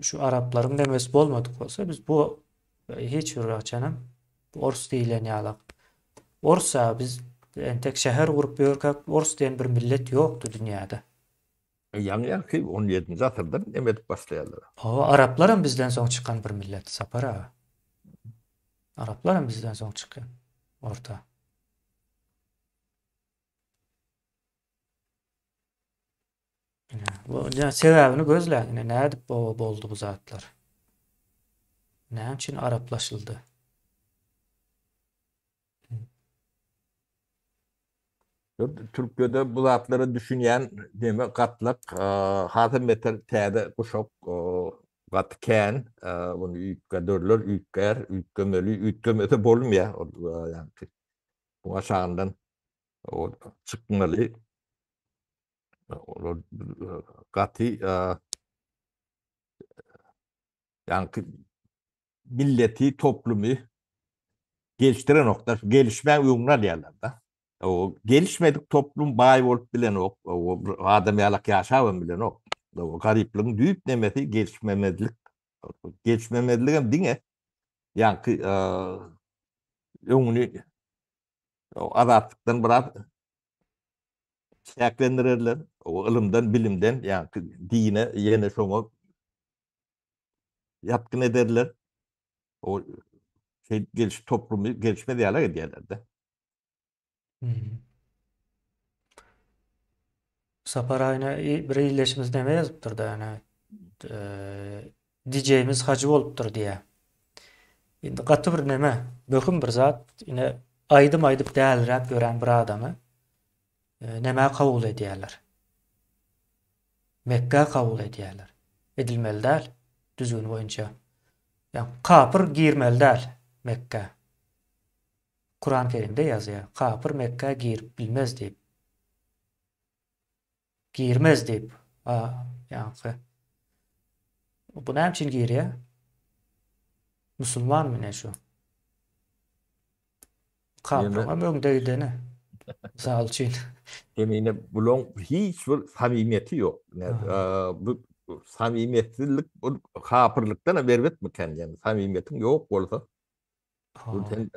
[SPEAKER 1] şu Arapların demesi bolmadyk bolsa biz bu hiç ýuracanyň Ors diýilen ýaly. Orsa biz entek şäher gurup ýörkak Ors diýen bir millet ýokdy dünýäde.
[SPEAKER 2] Yani ki 17. asırdan emet başlayanlar.
[SPEAKER 1] O Araplarym bizden soň çykan bir millet sapara. Araplarym bizden soň çykan orta. Bu sebäbini gözläň. Nädip boldy bu zatlar? Näme üçin araplaşyldy?
[SPEAKER 2] Türkiye'de bu zatları düşünen deme katlak hazır metal täze kuşak gatken bunu üýtgedörler üýtgemeli üýtgemese bolmaýar yani bu aşağından o çıkmalı o gati yani milleti toplumu geliştiren nokta gelişme uyumlar diyorlar da. O gelişmedik toplum bayi olup bilen o adam yalak yaşavan bilen o garipliğin düyüp nemesi gelişmemezlik. Gelişmemezlik hem dine yani öňüni o azatlıktan biraz şäklendirirler. O ılımdan, bilimden yani dine yene şoňa yatkın ederler. O toplumu gelişme diýerler edýärler de.
[SPEAKER 1] Saparaýna bir illeşimiz neme ýazypdyr da ýani dijeyimiz hacı bolupdyr diýe. Indi gaty bir neme, böküm bir zat ine aýdym dälirä gören bir adamy neme kabul edýärler. Mekke kabul edýärler. Edilmeli däl düzgün boýunça. Yani kapır girmeli däl Mekke. Kur'an-ı Kerim'de ýazýar. Kapır Mekke bilmez diýip. Girmez diýip. Yani bu näme üçin girýär? Musulman mı ne şu? Kapıma möňde gideni. Sal üçin.
[SPEAKER 2] Emine bulon hiç bir samimiyeti yok. Yani, bu samimiyetlilik bu kapırlıktan berbat mıken yani samimiyetin yok bolsa. Bu sen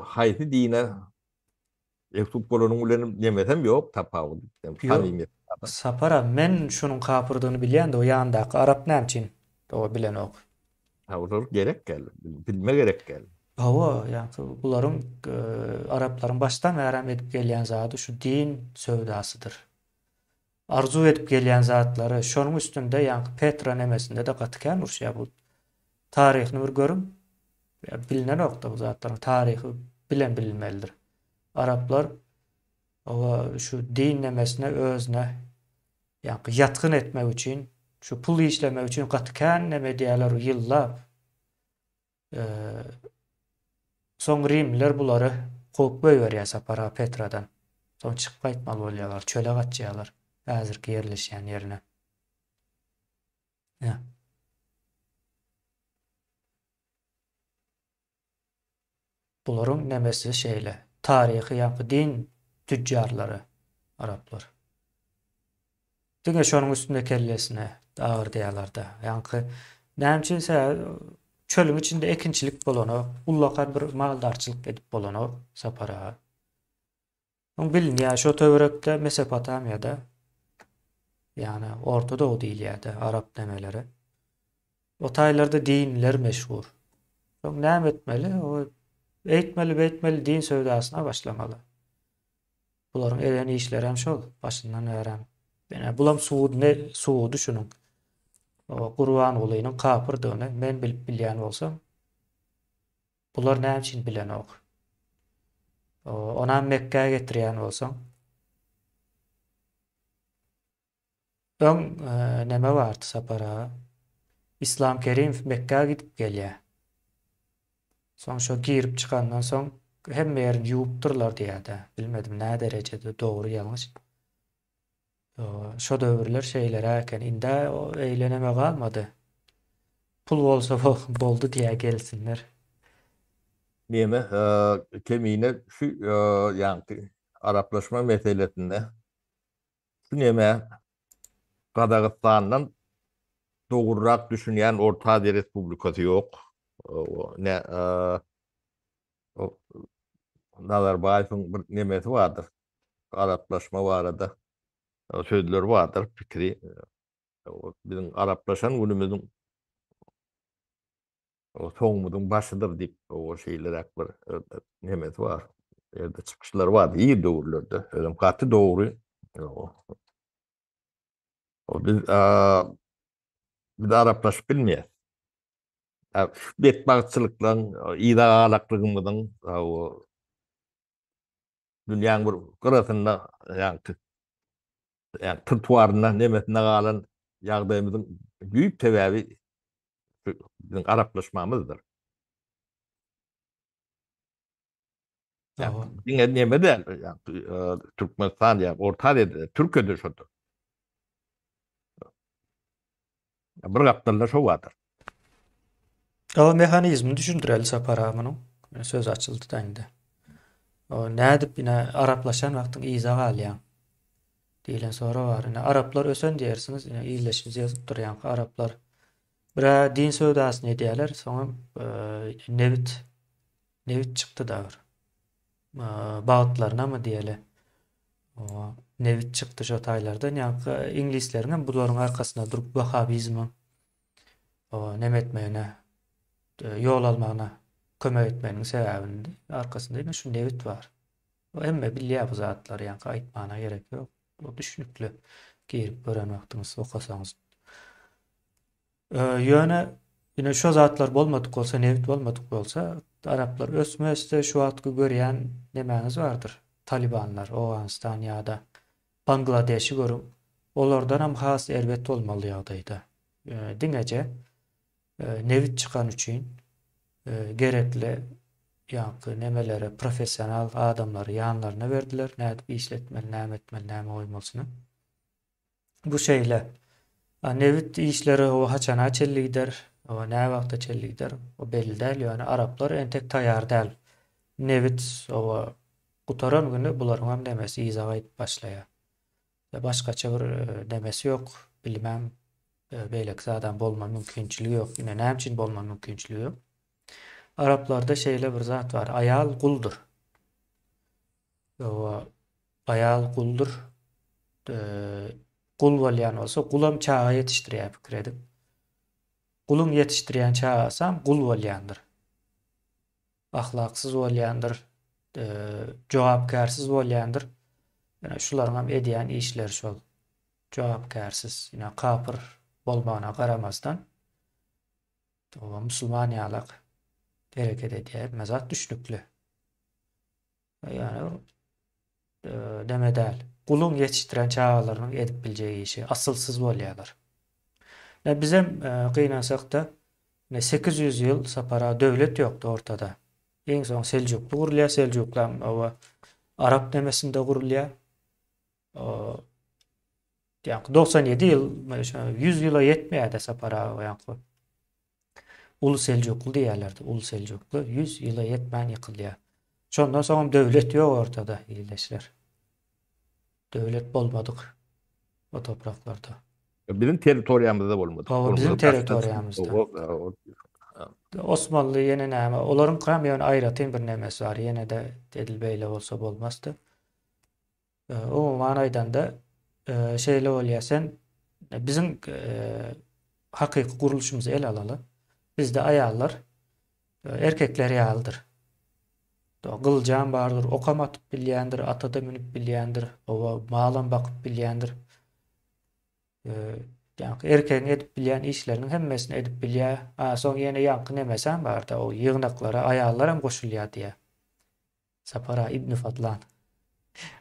[SPEAKER 2] haydi dine Eksup bolanın ulenim yemesem yok tapawul.
[SPEAKER 1] Yo,
[SPEAKER 2] Samimiyet.
[SPEAKER 1] sapara men şunun kapırdığını bilýän de o ýandaky Arap näçin? O bilen ok.
[SPEAKER 2] Ha olur gerek geldi. Bilme gerek geldi.
[SPEAKER 1] Hawa ýa bularyň Araplaryň başdan bäri edip gelýän zady şu din sövdasydyr. Arzu edip gelýän zatlary şonuň üstünde ýa Petra nemesinde de gatykän urşýa bu. Taryhyny bir görüm. Bilinen okda bu zatlaryň taryhy bilen bilinmelidir. Araplar o şu din nemesine özne ýa ýatkyn etmek üçin, şu pul işlemek üçin gatykän neme diýerler ýyllap. Soň Rimler bulary gowy berýär Sapara Petradan. Soň çykyp gaýtmaly bolýarlar, çöle gatjaýarlar häzirki yerleşýän ýerine. Ya. Bularyň nemesi şeýle, taryhy ýa din tüccarlary Araplar. Diňe şonuň üstünde kellesine agir diýerler da. Ýa-ni näçinse çölüň içinde ekinçilik bolanok, ullakar bir maldarçylyk edip bolanok Sapara. Oň bilinýär şo töwerekde Mesopotamiýada ýani Orta Dow diýilýärdi Arap nemeleri. O taýlarda dinler meşhur. Soň näme etmeli? O eýtmeli din sövdasyna başlamaly. Bularyň eden işleri hem şol, başyndan ören. Ene bulam suudy şunuň. O Qur'an olayının kapırdygyny men bilip bilýän bolsam, bular näme üçin bilen ok. Ona Mekke'ye getirýän bolsaň, öň neme bardy Sapara? İslam Kerim Mekke'ye gidip gelýär. Soň şo girip çykandan soň hemme ýerini ýuwupdyrlar diýär. Bilmedim nä derejede dogry ýalňyş. Şo döwürler şeýlere eken inde o eýleneme galmady. Pul bolsa boldy diýe gelsinler.
[SPEAKER 2] Neme kemine şu ýa-ni Araplaşma meselesinde şu neme Kazakstan'dan dogurrak düşünýän Orta Azia Respublikasy ýok. O ne o Nazarbaýewiň bir nemesi bardyr. Araplaşma barada sözleri vardır, fikri. Bizim Araplaşan günümüzün o soňumyzyň başydyr diýip o şeýler bir nemesi var. Erde çıkışlar var. İyi döwürlerde. Ödem gaty dogry. O biz Araplaşyp bilmeýär. Betbagçylyklaryň, ýa-da o dünýäň bir gyrasynda ýa trotuaryna nemesine galan ýagdaýymyzyň büyük sebäbi bizim Araplaşmamyzdyr. Diňe neme däl, Türkmenistan ýa Orta Aziýada türkçe şodur. Bir gapdalda şo bardyr.
[SPEAKER 1] O mehanizmi düşündireli Sapara munuň. Söz açyldy da indi. O nädip ine Araplaşan wagtyň izah alýan. Diýilen sonra var. Araplar ösen diýersiniz, ýyleşip ýazyp durýan Araplar. Bir din sövdasyny edýärler, soňra Nevit çykdy dagir. Bagtlaryna mı diýeli? O Nevit çykdy şo taýlarda. Ýa inglisleriň bularyň arkasynda durup Wahhabizmi o neme etmegine, ýol almagyna kömek etmeginiň sebäbinde arkasynda şu Nevit bar. O emme bilýär bu zatlar, ýa aýtmana gerek ýok. O düşünükli girip gören wagtyňyz okasaňyz. Ýöne şo zatlar bolmadyk bolsa, Nevit bolmadyk bolsa, Araplar ösmesde şu wagtky görýän nemäňiz bardyr. Talibanlar, Awganistan ýa-da Bangladeşi görüp, olardan hem has erbet bolmaly ýagdaýda. Diňeje Nevit çykan üçin gerekli ýa-da nemelere professional adamlary ýanlaryna berdiler. Nädip işletmeli, näme etmeli, näme goýmalsyny. Bu şeýle Nevit işleri o haçana çelligider, o näme wagtda çelligider, o belli däl. Ýani Araplar entek taýar däl. Nevit o gutaran güni bularyň hem demesi izah aýdyp başlaýar. Başgaça bir demesi ýok, bilmem, beýlek zadan bolma mümkinçiligi ýok. Ine näme üçin bolma mümkinçiligi ýok? Araplarda şeýle bir zat var, aýal guldur. O ayal kuldur. E, Kul bolýan bolsa kulam çağa yetişdirýär pikir edip. Kulun yetişdirýän çağasam kul bolýandyr. Ahlaksyz bolýandyr. E, Jogapkärsiz bolýandyr. Ýa şularyň hem edýän işler şol. Jogapkärsiz, ýa kapyr bolmagyna garamasdan o musulman ýalyk hereket edýär, mezat düşnükli. Yani demedäl. Kulun yetiştiren çağalaryň edip biljegi işi asylsyz bolýarlar. Bizem gynansak da 800 ýyl sapara döwlet ýokdy ortada. Eň soň Seljuklu gurulýar, Seljuklar owa Arap demesinde gurulýar. Yani 97 ýyl, 100 ýyla ýetmeýär sapara ýa-ni Ulu Seljuklu diýerlerdi. Ulu Seljuklu 100 ýyla ýetmän ýykylýar. Şondan soň döwlet ýok ortada ýyleşler. Döwlet bolmadyk o topraklarda.
[SPEAKER 2] Bizim territoriýamyzda bolmady.
[SPEAKER 1] O bizim territoriýamyzda. Osmanlı ýene näme? Olaryň kamyon aýratyn bir nemesi bar. Ýene de edilbeýle bolsa bolmasdy. O manaýdan da şeýle bolýar sen bizim hakyky guruluşymyzy el alaly. Bizde ayallar erkekler ýaldyr. Gıljan bardyr, okam atyp bilýändir, atada minip bilýändir, owa malan bakyp bilýändir. Yani erkeğin edip bilýän işleriniň hemmesini edip bilýär. Soň ýene ýanky nemesem bar da o ýygnaklara ayallar hem goşulýar diýe. Sapara İbn Fadlan.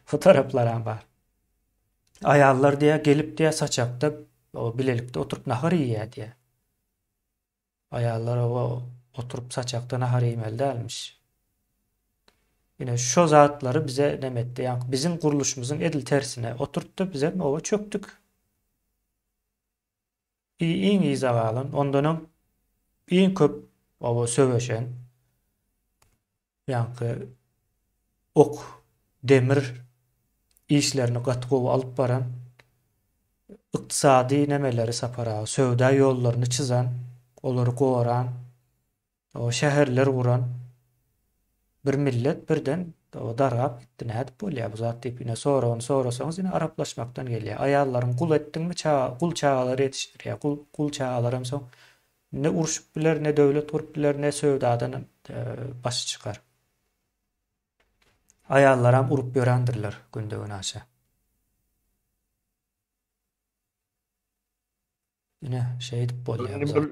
[SPEAKER 1] Fotoğraflar bar. Ayallar diýe gelip diýe saçakda o bilelikde oturup nahar ýýär diýe. Ayallar o oturup saçakta nahar ýemeli dälmiş. Yine şu zatları bize demetti. Yani bizim kuruluşumuzun edil tersine oturttu bize ova çöktük. İyi iyi zavalın. Ondan iyi köp ova söveşen yani ok demir işlerini katkı alıp baran iktisadi nemeleri sapara, sövda yollarını çizen, onları kovaran, o şehirler vuran bir millet birden o darap gitti nädip bolýar bu zat diýip ine sorasaňyz ine araplaşmakdan gelýär. Aýallaryň kul etdiňmi kul çağalary yetişdirýär. Kul çağalary hem soň ne urşup biler, ne döwlet gurup biler, ne sövdadan başy çykar. Aýallar hem urup ýörendirler günde günaşa. Ine şey edip bolýar bu zat.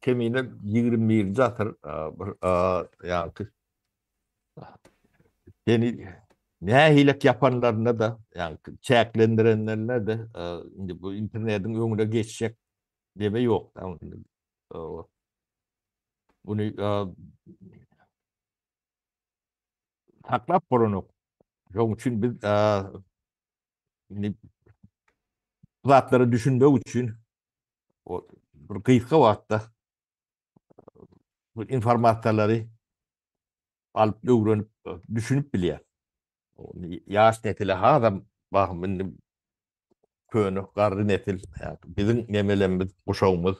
[SPEAKER 2] Kemine 20 zatır yani ne hilek yapanlarına da yani çeklendirenlerine de şimdi bu internetin önüne geçecek deme yok. Bunu saklap korunuk. Onun için biz zatları düşünmek için o bir kıyıka vakitte bu informasyonları alıp öğrenip düşünüp bilýär. Yaş netile adam bakımın könü, garry netil, bizim nemelerimiz, uşağımız,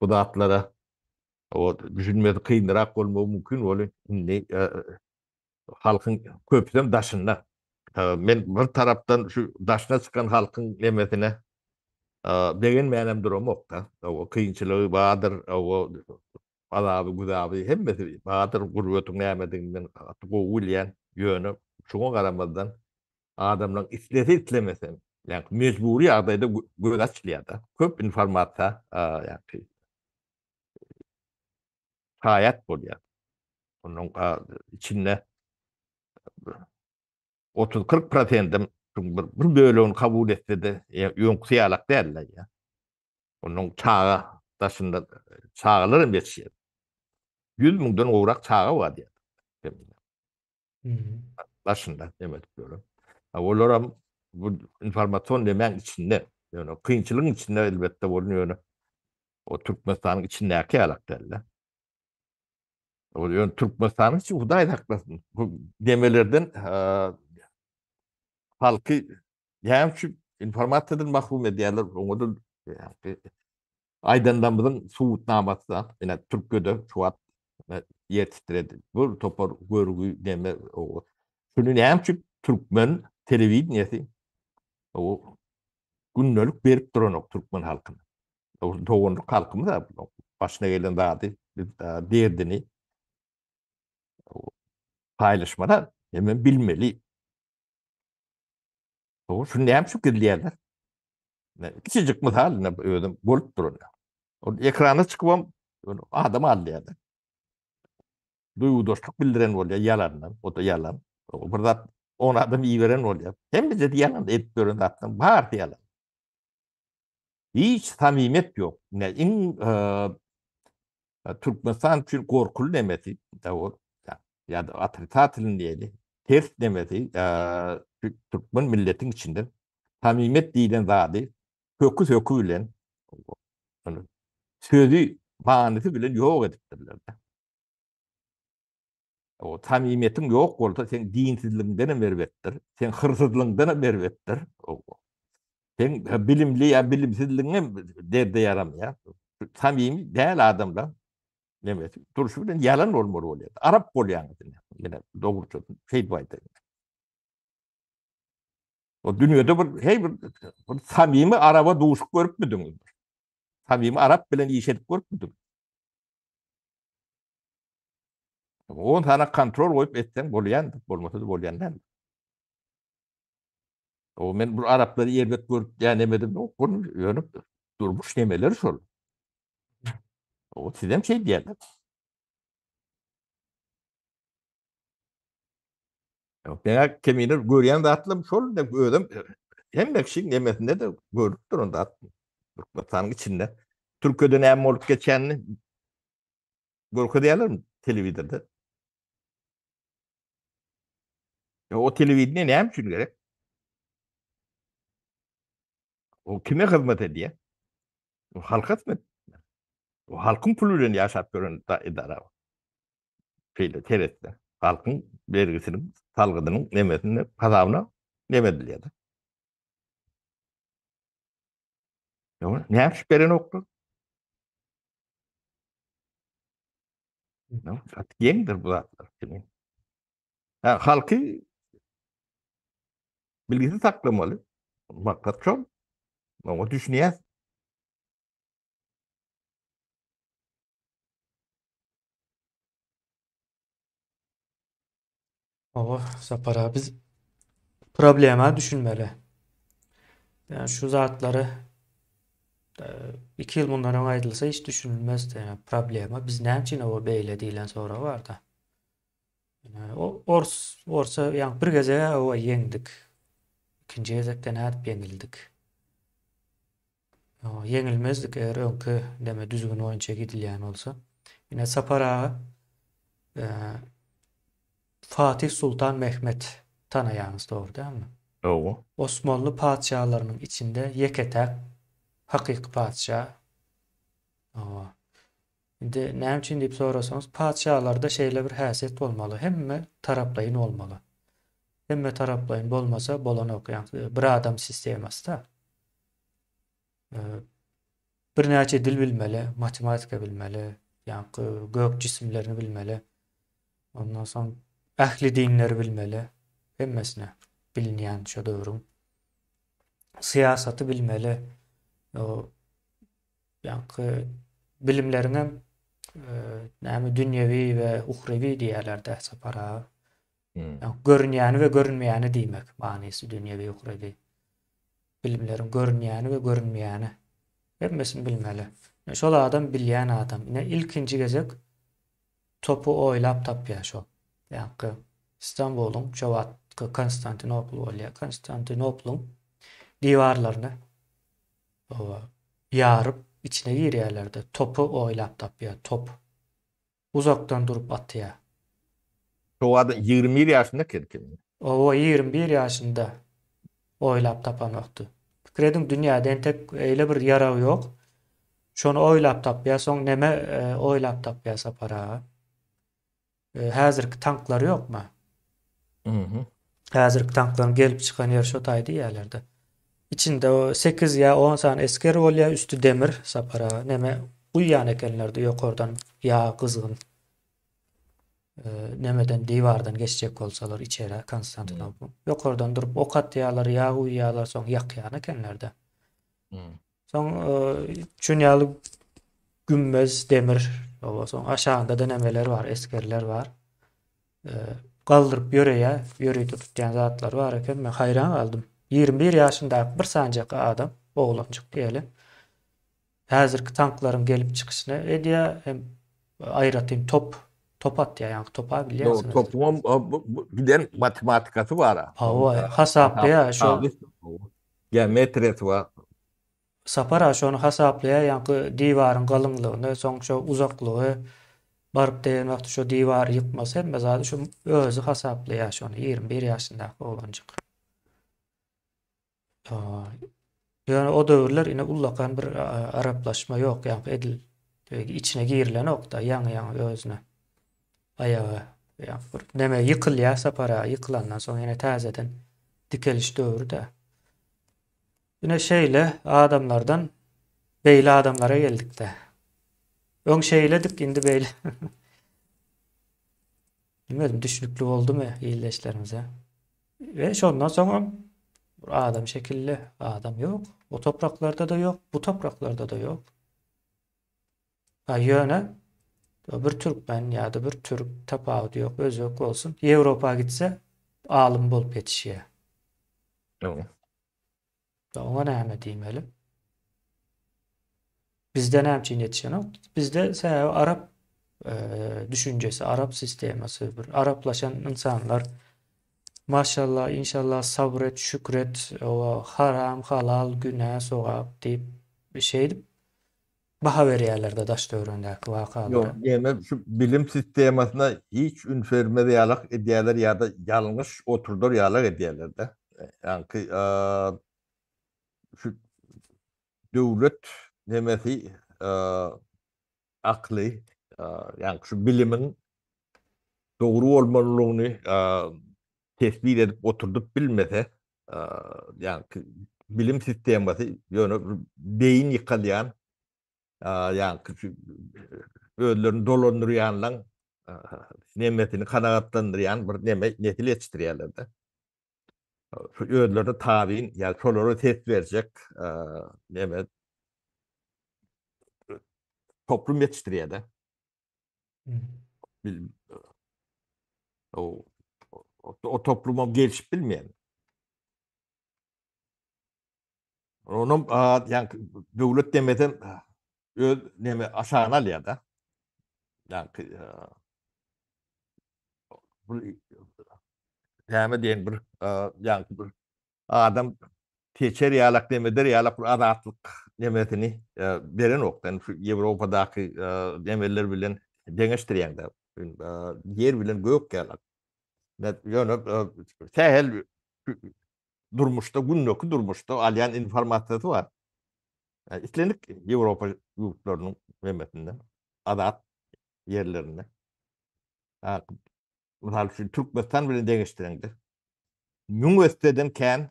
[SPEAKER 2] bu zatlara o düşünmesi kıyındırak bolmagy mümkün oluyor. Halkın köpüden daşında. Men bir taraftan şu daşına çıkan halkın nemesine degen menem duramok da. O kıyınçılığı badır, o azabı güzabı hemmesi badır gurbetun nemedinden atıqo ulyan yönü. Şoňa garamazdan adamlaryň islemesem, yani mecburi ýagdaýda göz açylýar da. Köp informasiýa ýa-ni hayat bolýar. Onuň içinde 30-40% bir bölegini kabul etse de ýöňküýalak däller ýa. Onuň çağa daşynda çağalarym ýetişýär. 100 000'dan gowrak çağa bar ýa. Başında demek diyorum. Olaram bu informasyon demek içinde, yani kıyınçılığın içinde elbette bulunuyor. O Türkmenistan'ın içindeki alak derler. O yani Türkmenistan'ın için Huday haklısın. Bu demelerden halkı yani şu informasyodan mahrum ediyorlar. Onu da aydınlanmadan suutnaması da yine Türkiye'de şu an yetiştirdi. Bu topar görgü deme o Şunu näme Türkmen telewizionyasy o günnölük berip duranok Türkmen halkyna. O doğunluk halkymız da başına gelen zady derdini paylaşmalar hemen bilmeli. O şunu näme şükürlýärler. Kiçijik mysalyna özüm bolup duran. O ekrana çıkıp adam alýarlar. Duýgudaşlyk bildiren bolýar yalandan, o da yalan. O bir zat 10 adam iýeren bolýar. Hemme de yalan edip gören zatdan bar yalan. Hiç samimet ýok. Türkmenistan üçin gorkulu demeti da o ya da atrita tilini diýeli. Ters demeti Türkmen milletin içinde samimet diýilen zady hökü bilen onu sözü manysy bilen ýok edipdirler. O samimiyetin ýok bolsa sen dinsizliginden merwetdir. Sen hırsızlygyňdan merwetdir. Sen bilimli ya bilimsizligiňe derde yaramaya. Samimi däl adamlar. Demek duruşu bilen yalan bolmaly bolýar. Arap bolýan. Ýene dogurça şey baýdy. O dünýede bir samimi araba duşuk görüpmidiňiz? Samimi Arap bilen işedip görüpmidiňiz? 10 tane kontrol koyup etsen bolýan, bolmasa da bolýandan. O men bu Arapları ýerbet görüp demedim. Onu ýönüp durmuş nemeler şol. O sizem şey diýerler. Ben kemini görýän zatlym şol da özüm hemme kişi nemesinde de görüp duran zatlym. Türkmenistan'ın içinde. Türkiye'de näme bolup geçenini görüp diýerler telewiziorda. O telewizyon näme üçin gerek? O kime hyzmat edýär? O halka hyzmat. O halkın pulu bilen ýaşap gören idara. Şeýle teretde. Halkın bergisinin, salgydynyň nemesini hasabyna neme edilýär. Ýa näme beren okdy? Ýeňdir bu zatlar. Halky bilgisi saklamaly. Maksat şol. Ama düşünýär.
[SPEAKER 1] O sapara biz problema düşünmeli. Yani şu zatları 2 ýyl bundan öň aýdylsa hiç düşünilmezdi. Yani problema biz näme üçin o beýle diýilen sonra bar da. Yani o orsa yani bir geze o yeňdik. İkinji gezekde nädip yeňildik. O yeňilmezdik eger öňkü deme düzgün oýunça gidilýän bolsa. Ýine sapara Fatih Sultan Mehmet tanaýaňyz dogry dälmi?
[SPEAKER 2] O.
[SPEAKER 1] Osmanlı padşahlarynyň içinde yeketek hakyky padşa. Indi näme üçin diýip sorasaňyz, padşahlarda şeýle bir häsiýet bolmaly. Hemme taraplayın olmaly. Hemme taraplayın bolmasa bolanok ýa bir adam sistemasda. Bir näçe dil bilmeli, matematika bilmeli, ýa gök cisimlerini bilmeli. Ondan soň ähli dinleri bilmeli. Hemmesine bilinýän şo döwrüň siýasaty bilmeli. O ýa bilimlerine näme dünýewi we uhrewi diýerler sapara. Görünýäni we görünmeýäni diýmek manysy dünýewi uhrewi. Bilimlerin görünýäni we görünmeýäni hemmesini bilmeli. Şol adam bilýän adam. Ine ilkinji gezek topu oýlap tapýar şol. Ýa İstanbul'un şowatky Konstantinopol bolýar. Konstantinopol'un diwarlaryny ýaryp içine girýärler-de topu oýlap tapýar. Top uzakdan durup atýar.
[SPEAKER 2] O adam 21 ýaşynda kelken.
[SPEAKER 1] O 21 ýaşynda oýlap tapanokdy. Pikirediň dünýäde entek eýle bir ýaragy ýok. Şonu oýlap tapýar, soň neme oýlap tapýar sapara. Häzirki tanklar ýokma? Häzirki tanklaryň gelip çykan ýeri şo taýdy ýerlerde. İçinde o 8 ya 10 san esker bolýar, üstü demir sapara. Neme uýýan ekenlerde ýokardan ýa kızgın. Nemeden divardan geçecek olsalar içeri
[SPEAKER 2] Hı.
[SPEAKER 1] Konstantinopol. Yok oradan durup ok atýarlar, ýa uýýarlar, soň ýakýan ekenlerde.
[SPEAKER 2] Hı.
[SPEAKER 1] Soň çünýaly gümbez, demir, soň aşağında denemeler var, eskerler var. E, Galdyryp ýöreýär, ýöri tutýan zatlar var eken. Men hayran galdym. 21 ýaşyndaky bir sanjak adam, oglanjyk diýelim. Häzirki tanklaryň gelip çykyşyna edýär, hem aýratyn top atýar, ýani topa
[SPEAKER 2] O
[SPEAKER 1] bilýärsiňizdir.
[SPEAKER 2] toplumun giden matematikası var ha. Onun
[SPEAKER 1] Hasaplaýar, şo
[SPEAKER 2] geometriyası var.
[SPEAKER 1] sapara şonu hasaplaýar, ýani diwaryň galynlygyny, soň şo uzaklygy baryp diýen wagt şo diwary ýykmasy hem zady şo özü hasaplaýar şonu 21 ýaşyndaky oglanjyk. Yani o döwürler ine ullakan bir araplaşma yok, yani edil içine girilen ok da yan özüne ayağı, yani neme yıkılya sapara yıkılandan sonra yine tazeden dikeliş döwürü de. Yine şeyle adamlardan beyli adamlara geldik de. Ön şeyledik indi beyli. Bilmedim düşnüklü oldu mu iyileşlerimize. Ve ondan sonra adam şekilli adam yok. O topraklarda da yok. Bu topraklarda da yok. Ha yöne bir Türkmen ya da bir Türk tapawudy yok, özü yok olsun. Ýewropa gitse alym bolup ýetişýär.
[SPEAKER 2] Hı.
[SPEAKER 1] Oňa näme diýmeli? Bizde näçin ýetişen? Bizde Arap düşüncesi, Arap sistemasi, bir Araplaşan insanlar maşallah, inşallah sabret, şükret, o haram, halal, günah, sowap diýip bir şey baha berýärler-de daş döwründäki
[SPEAKER 2] Yok,
[SPEAKER 1] wakalary.
[SPEAKER 2] yani şu bilim sistemasına hiç ün vermediyalak ediyeler ya da yanlış oturdur yalak ediyeler de. Yani şu devlet demesi aklı, yani şu bilimin doğru olmalılığını tespit edip oturdup bilmese, yani bilim sisteması yani beyin yıkalayan, yani ödlerini dolandırıyanla nimetini kanaatlandırıyan bir nesil yetiştiriyorlar da. Şu ödleri tabiin, yani şoları test verecek nimet toplum yetiştiriyor da.
[SPEAKER 1] Hmm.
[SPEAKER 2] Bil- O, o topluma gelişip bilmeyen. Onun yani devlet demeden neme aşağına ya da yani yani diyen bir yani bir adam teçer yalak demedir yalak bir adatlık nimetini veren oktan şu Avrupa'daki demeller bilen deneştiriyen de yer bilen gök yalak. Yani sehel durmuşta günlük durmuşta alyan informasyonu var. Yani istenik Avrupa yurtlarının memleketinden adat yerlerine. Ha, misal şu Türkmenistan bilen deneştirendi. Üniversiteden kän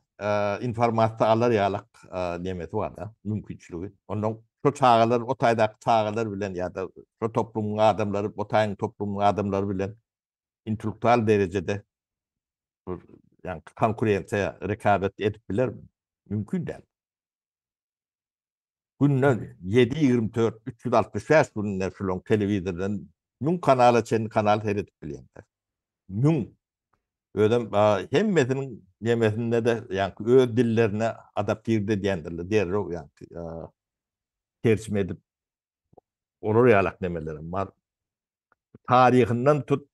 [SPEAKER 2] informasiýa alar ýalak demeti bar da, mümkinçiligi. Ondan şu çağalar, o taýdaky çağalar bilen ýa-da şu toplumyň adamlary, o taýyň toplumyň adamlary bilen intellektual derejede ýani konkurensiýa, rekabet edip bilermi? Mümkin däl. Günne 7-24, 365 günler şolong telewizordan mün kanala çen kanal seyredip bilýär. Mün ödem hemmesinin yemesinde de yani öz dillerine adapte diyendirler. Diğer o yani tercüme edip olur yalak demelerim var. Tarihinden tut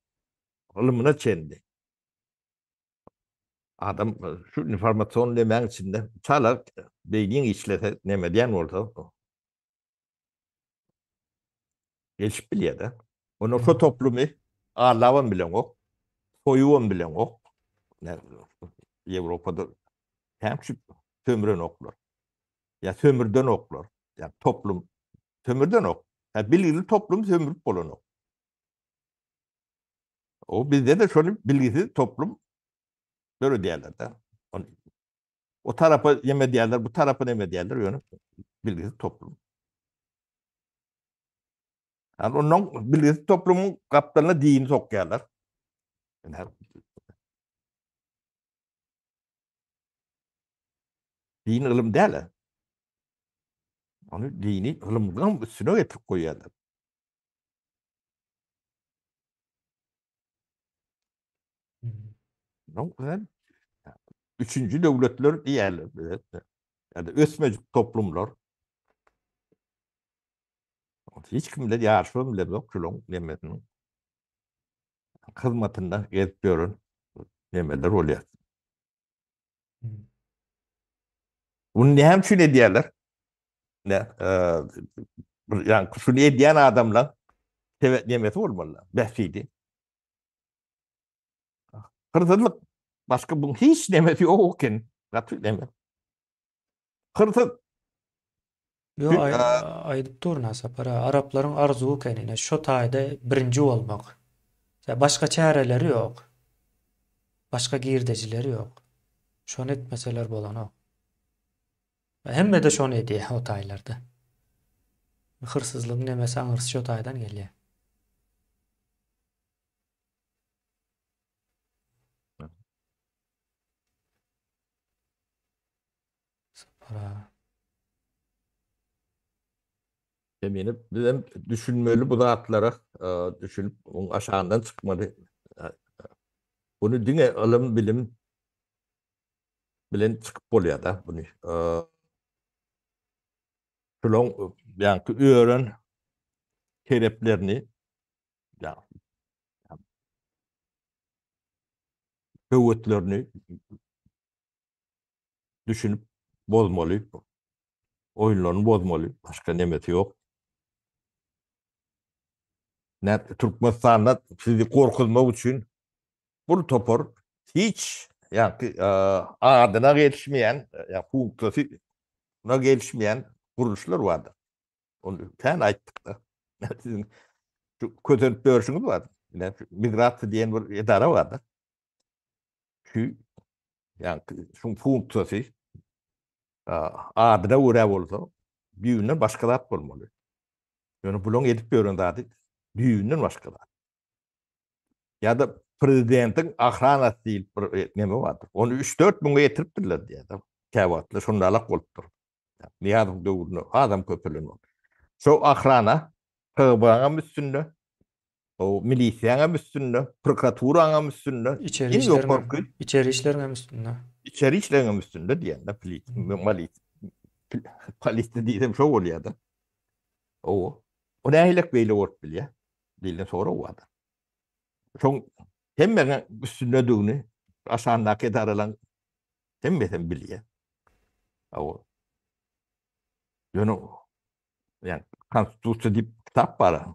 [SPEAKER 2] ılımına çendi. Adam şu informasyon demen içinde çalak beynin işlete neme diyen orada. Gelişip biliyor da. Onu şu toplumu ağlavan bilen o. Soyuvan bilen o. Avrupa'da hem şu sömürün oklar. Ya sömürden oklar. Ya toplum sömürden ok. Ya bilgili toplum sömürüp bolan ok. O bizde de şöyle bilgisiz toplum böyle diyorlar da. O tarafa yeme diyorlar, bu tarafa yeme diyorlar. Yani bilgisiz toplum. Yani onun bilgisi toplumun kaptanına din sokýarlar. Yani din ilim däl. Onu dini ilimden üstüne getirip koýarlar.
[SPEAKER 1] Hmm.
[SPEAKER 2] Onun bilen üçüncü döwletler diýerler. Yani ösmejik toplumlar. Hiç kimle ýarşy bile yok şolong nemesiniň hyzmatynda gezip ýören nemeler bolýar.
[SPEAKER 1] Hmm.
[SPEAKER 2] Bunu hem şunu diýerler. Ne? Yani şunu diýen adamlar tebet nemesi bolmaly. Behsidi. Hırsızlık başka bunun hiç nemesi yok iken. Gatı neme. Hırsız.
[SPEAKER 1] Yo
[SPEAKER 2] Çünkü
[SPEAKER 1] aydyp durna para Arapların arzuwy kenine şo taýda birinji bolmak. Ya başka çareleri yok. Başka girdejileri yok. Şonu etmeseler bolan o. Hemme de şonu ediyor o taýlarda. Hırsızlyk nemesi aňyrsy şo taýdan gelýär. Para.
[SPEAKER 2] Eminim bizim düşünmeli bu zatlara düşünüp onun aşağından çıkmalı. Bunu dine ilim bilim bilen çıkıp bolýar da bunu. Şolong yani öğren tereplerini ya höwetlerini düşünüp bozmaly. Oyunlaryny bozmaly. Başka nemesi yok. Ne Türkmenistan'da sizi korkutmak için bu topor hiç yani adına gelişmeyen ya funksyona gelişmeyen kuruluşlar vardı. Onu sen ayttık da. Sizin şu kötülük görüşünüz var. Yani migrasyon diyen bir idare vardı. Şu yani şu funksyonu adına uğrav olsa büyüğünden başkalar olmalı. Yani bulon edip göründü büyüğünden başkalar. Ya da prezidentin ahranası değil bir neme vardır. Onu 3-4 müňe getiripdirler diye. Käwatly şundalak bolupdyr. Niýazym döwrüne adam köpülen. Şo ahrana KGB'ňa üstünde, o milisiýaňa üstünde, prokuraturaňa üstünde,
[SPEAKER 1] İçeri
[SPEAKER 2] en
[SPEAKER 1] işlerine,
[SPEAKER 2] ýokarky
[SPEAKER 1] içeri işlerine üstünde.
[SPEAKER 2] içeri işlerine üstünde diýende polis diýsem şo bolýardy. O. O nähilek beýle bolup bilýär. Dilden sonra o adam. Şoň hemmeň üstünde döwni aşandaky edaralaryň hemmeten bilýär. O. Ýöne yani konstitusiýa diýip kitap bar.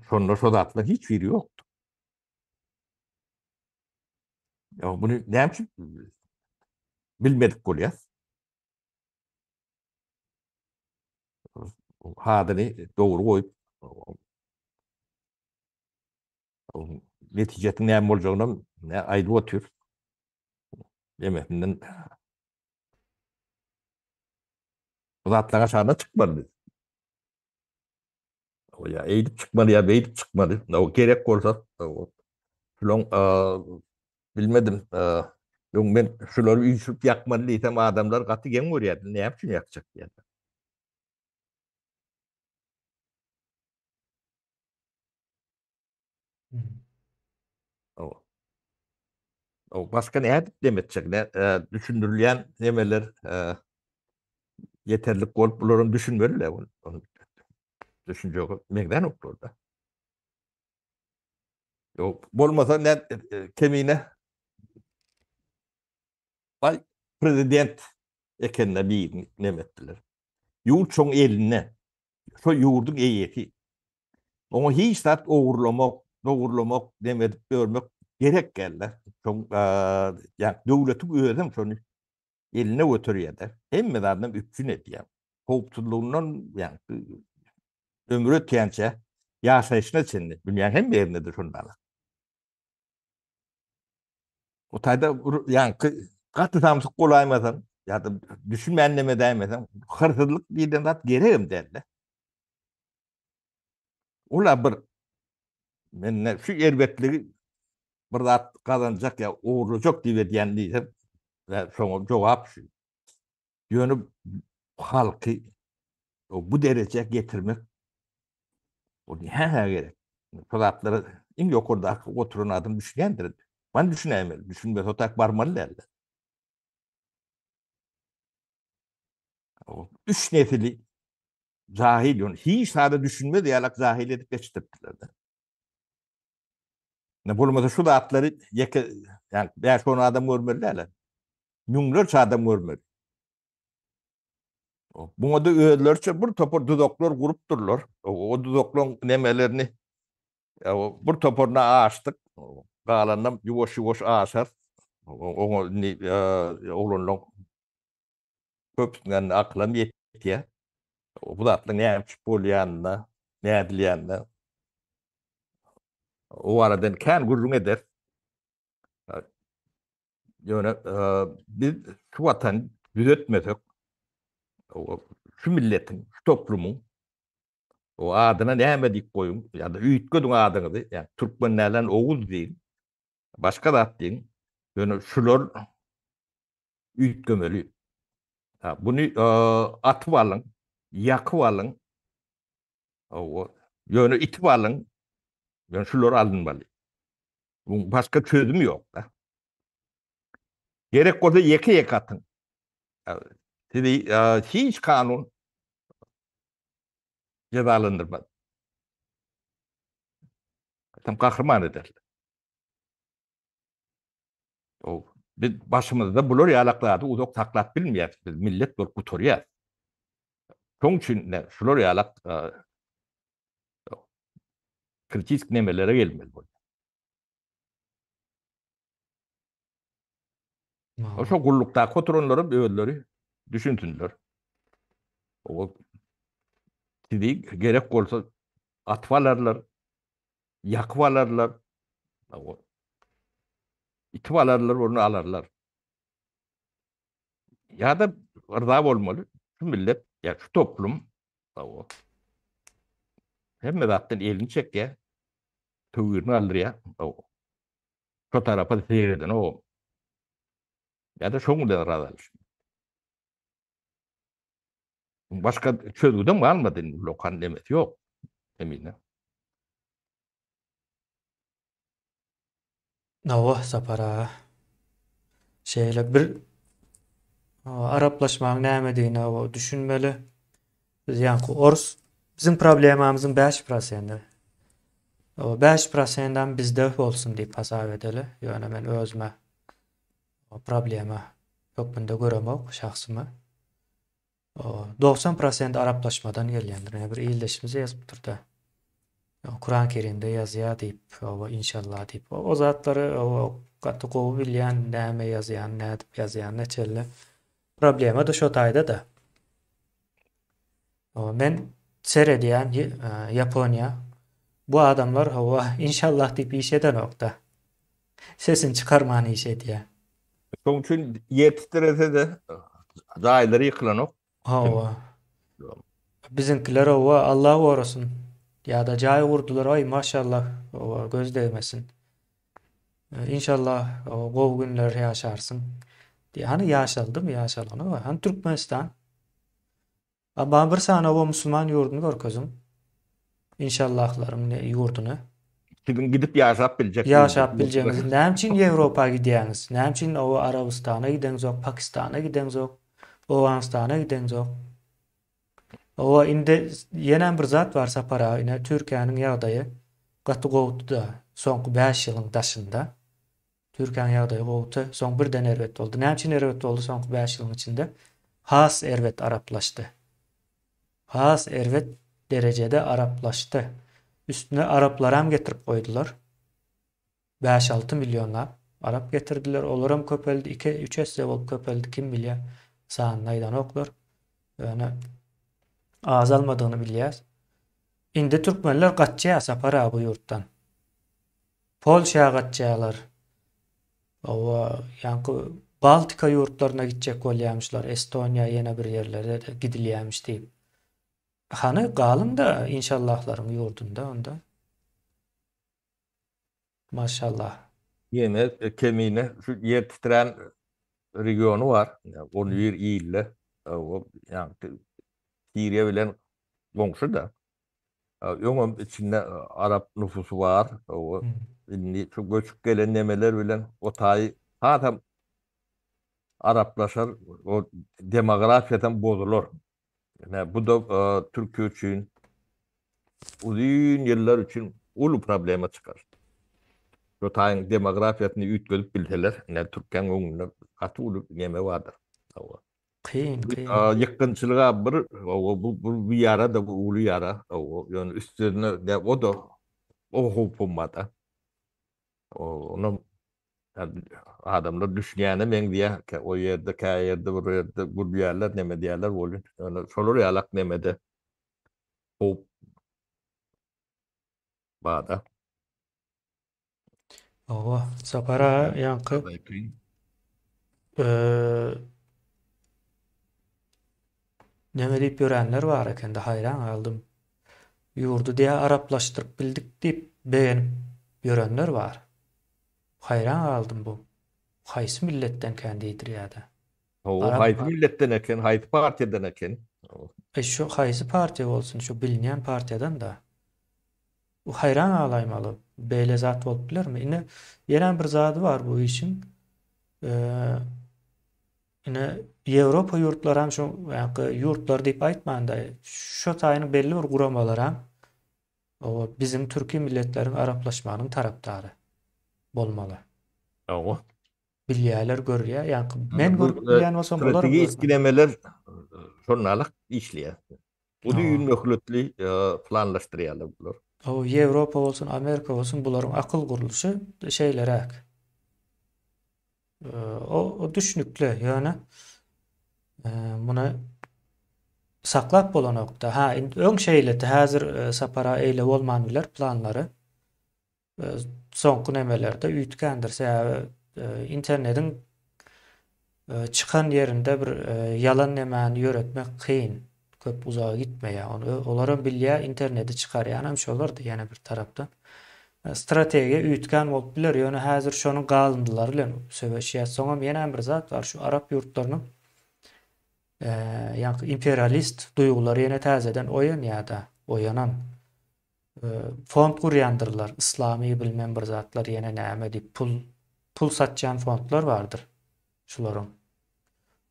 [SPEAKER 2] Şonda şo zatlar hiç biri ýokdur. Ya bunu näme üçin bilmedik bolýar? Hadyny dogry goýup netijesi näme boljagyna aýdyp otyr. Demetinden bu zatlar aşağına çıkmadı. O ya eğilip çıkmadı ya beğilip çıkmadı. O gerek bolsa şolong bilmedim. Yok ben şolary üýşüp ýakmaly diýsem adamlar gaty geň görýärdi. Näme üçin ýakjak diýär.
[SPEAKER 1] Hmm.
[SPEAKER 2] O. O başka näme demetjek? Düşündirilýän nemeler yeterlik bolup bularyny düşünmeliler onu. Düşünje megden oklarda. Yok bolmasa ne kemine bay prezident ekenine bir nemetdiler. Ýurt çoň eline. Şo ýurduň eýeti. Onu hiç zat dogurlamak demedip görmek gerek geldi. Çoň yani döwleti özüm şonu eline götürýärler. Hemme adam üpsün edýär. Howpsuzlygyndan yani ömrü ötýänçe ýaşaýyşyna çenli. Dünýäň hem ýerindedir şundala. O taýda yani gaty tamsyk golaýmasan ya da düşünmeyen neme demesem hırsızlık diýden zat gereğim derler. Ula bir menne şu erbetligi bir zat kazanacak ya uğurlayacak diýen diýsem ve şoňa jogap şu. Ýöne halky bu derece getirmek o näme gerek? Şol in ýokurda oturan adam düşünýändir. Ben düşünäýmeli. Düşünmez otak barmaly derler. O üç nesili cahil ýöne hiç sada düşünmez ýalak cahil edip geçirdiler. Ne bolmasa şu zatları ýeke yani beş on adam görmeliler. Ňuňlarça adam görmeli. Buňa da öýlerçe bir topar dudoklar gurupdurlar. O dudoklar nemelerini bir toparna açdyk. Galandan ýuwaş aşar. Oňa ni oglanlar köpünden aklam ýetýär. Bu zatlar näme bolýanna, nädilýände. O aradan kän gurrun eder. Ýöne biz şu watan düzetmesek şu milletin, şu toplumun o adyna näme diýip goýun ýa-da üýtgediň adyňyzy, ýa türkmenlerden Oğuz diýin, başga zat diýin. Ýöne şular üýtgemeli. Buny atyp alyň, ýakyp alyň. Ýöne itip alyň. Ýöne şular alınmaly. Buň başga çözüm ýok da. Gerek bolsa ýeke atyň. Sizi hiç kanun cezalandırmaz. Tam kahraman ederler. Biz başımızda bular ýalaklady uzak saklat bilmeýär. Biz millet bol gutorýar. Şoň üçin şular ýalak kritik nemelere gelmeli bol. Oşo gullukda koturanlary öýleri düşünsünler. O sizi gerek bolsa atwalarlar, ýakwalarlar, itwalarlar, onu alarlar. Ya da rıza bolmaly. Şu millet, ya şu toplum hemme zatdan elini çekýär, töwürni aldyrýar. Şu tarapa seýreden o. Ya da şoňdan razalysyn. Başka çözgüden galmady lokal demek ýok. Emine.
[SPEAKER 1] Nawa sapara. Şeýle bir araplaşmaň näme diýini o düşünmeli. Biz ýa-ni ors bizim problemamyzyň 5%. O 5%dan bizde bolsun diýip hasap edeli. Ýöne men özüme o problema ýokmunda göremok şahsymy. 90% araplaşmadan gelýändir. Bir ýyldaşymyz ýazyp durdy. Kur'an-ı Kerim'de yazıya diýip, inşallah diýip. O zatlary o gaty gowy bilýän, näme ýazýan, nädip ýazýan, neçelle problema da şo taýda da. Men seredýän Ýaponiýa bu adamlar inşallah diýip iş eden okda. Sesini çıkarman iş edýär.
[SPEAKER 2] Şoň üçin ýetişdirese de daýlary ýykylanok.
[SPEAKER 1] Bizimkiler Allah gorusun. Ya da jaý vurdular, ay maşallah, göz değmesin. İnşallah gowy günler ýaşarsın. Hani ýaşaldım, ýaşalan. Hani Türkmenistan. Ama bir sana o Müslüman ýurduny görkezim. İnşallahlarym ýurduny.
[SPEAKER 2] Sizin gidip ýaşap biljek.
[SPEAKER 1] Ýaşap biljeňiz. Näme üçin Ýewropa gidýäňiz? Näme üçin Arabistana gideňiz, Pakistana gideňiz, Owganistana gideňiz? O indi ýene bir zat bar sapara, ine Türkiýanyň ýagdaýy gaty gowdy da soňky 5 ýylyň daşynda. Türkiýanyň ýagdaýy gowdy, soň birden erwet boldy. Näme üçin erwet boldy soňky 5 ýylyň içinde? Has erwet araplaşdy. Has erwet derecede araplaşdy. Üstüne Araplar getirip koydular. 5-6 milyonlar Arap getirdiler. Olaram köpeldi. 2-3 esle bolup köpeldi. Kim bilýär? Sanydan oklar. Yani az almadygyny bilýär. Indi türkmenler gaçýar sapara bu ýurtdan. Polşa gaçýarlar. Owa ýa-ni Baltika yurtlarına gidecek bolýarmyşlar. Estonya ýene bir yerlere de gidilýärmiş diýip. Hany galyn da inşallahlaryň yurdunda onda. Maşallah.
[SPEAKER 2] Yine kemiğine şu yer titren regionu var. Yani onu bir iyille. O yani Suriye bilen komşu da. Onun içinde Arap nüfusu var. O şimdi çok göçüp gelen nemeler bilen o tayı zaten Araplaşar. O demografiyadan bozulur. Yani bu da Türkiye için uzun yıllar için ulu probleme çıkar. Şu tayın demografiyasını ütgölüp bilseler, ne Türkiye'nin önünde katı ulu neme vardır.
[SPEAKER 1] Kıyın.
[SPEAKER 2] Yakınçılığa bu bir yara da bu ulu yara. Yani üstüne de o da o hupumada. Onun adamlar düşünýäne men diýär ki o ýerde käýerde bir ýerde gurbiýärler neme diýerler bolýar. Yani şolar ýalak nemede hop bada.
[SPEAKER 1] Owa, sapara ýanky neme diýip görenler bar eken-de hayran aldım. Ýurdu diýe araplaşdyryp bildik diýip beğenip görenler bar. Hayran aldım bu. Haýsy milletden kendidir ýa-da.
[SPEAKER 2] O
[SPEAKER 1] Arap
[SPEAKER 2] haýsy milletten eken, haýsy partiýadan eken.
[SPEAKER 1] şu haýsy partiýa bolsun, şu bilinýän partiýadan da. Bu hayran alaýmaly. Beýle zat bolup bilermi? Ine ýene bir zady bar bu işin. Ine Ýewropa ýurtlary hem şu ýurtlar diýip aýtmanda, şu taýyny belli bir guramalar hem o bizim türki milletleriň araplaşmanyň tarapdary bolmaly.
[SPEAKER 2] O.
[SPEAKER 1] Bilýärler, görýär. Ýani men görüp bilýän bolsam bolar.
[SPEAKER 2] Strateji iskilemeler şonnalyk işleýär. Bu düýün möhletli planlaşdyrýarlar bular.
[SPEAKER 1] O Ýewropa bolsun, Amerika bolsun bularyň akyl guruluşy şeýlerek. O düşnükli ýöne buna saklap bolan okda. Ha, öň şeýleti häzir sapara eýle bolman biler planlary. Soňky nemelerde üýtgendir. İnternetiň çıkan yerinde bir yalan nemäni ýöretmek kyn. Köp uzağa gitmeýär. Olaram bilýär interneti çıkarýan hem şolardy ýene bir tarapdan. Strategiýa üýtgen bolup biler. Ýöne häzir şonuň galındylary bilen söwüşýär. Soňam ýene bir zat bar şu Arap ýurtlarynyň ýa-ni imperialist duýgulary ýene täzeden oýanýa-da, oýanan fond gurýandyrlar. Islamy bilmem bir zatlar ýene näme diýip pul satjan fondlar bardyr şularyň.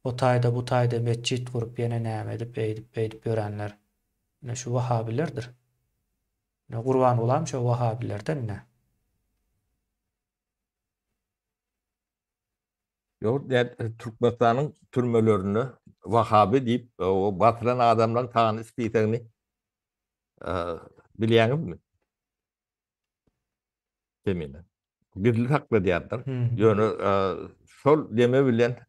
[SPEAKER 1] O taýda bu taýda mesjid gurup ýene näme edip görenler. Ne şu Wahabilerdir. Ne gurban bolam şu Wahabilerden ne?
[SPEAKER 2] Yok, Türkmenistan'ın türmelerini Vahabi deyip o batıran adamların tağını ispiterini bilýäňiz mi? Demine. Birlik haklı diýerler. Ýöne şol deme bilen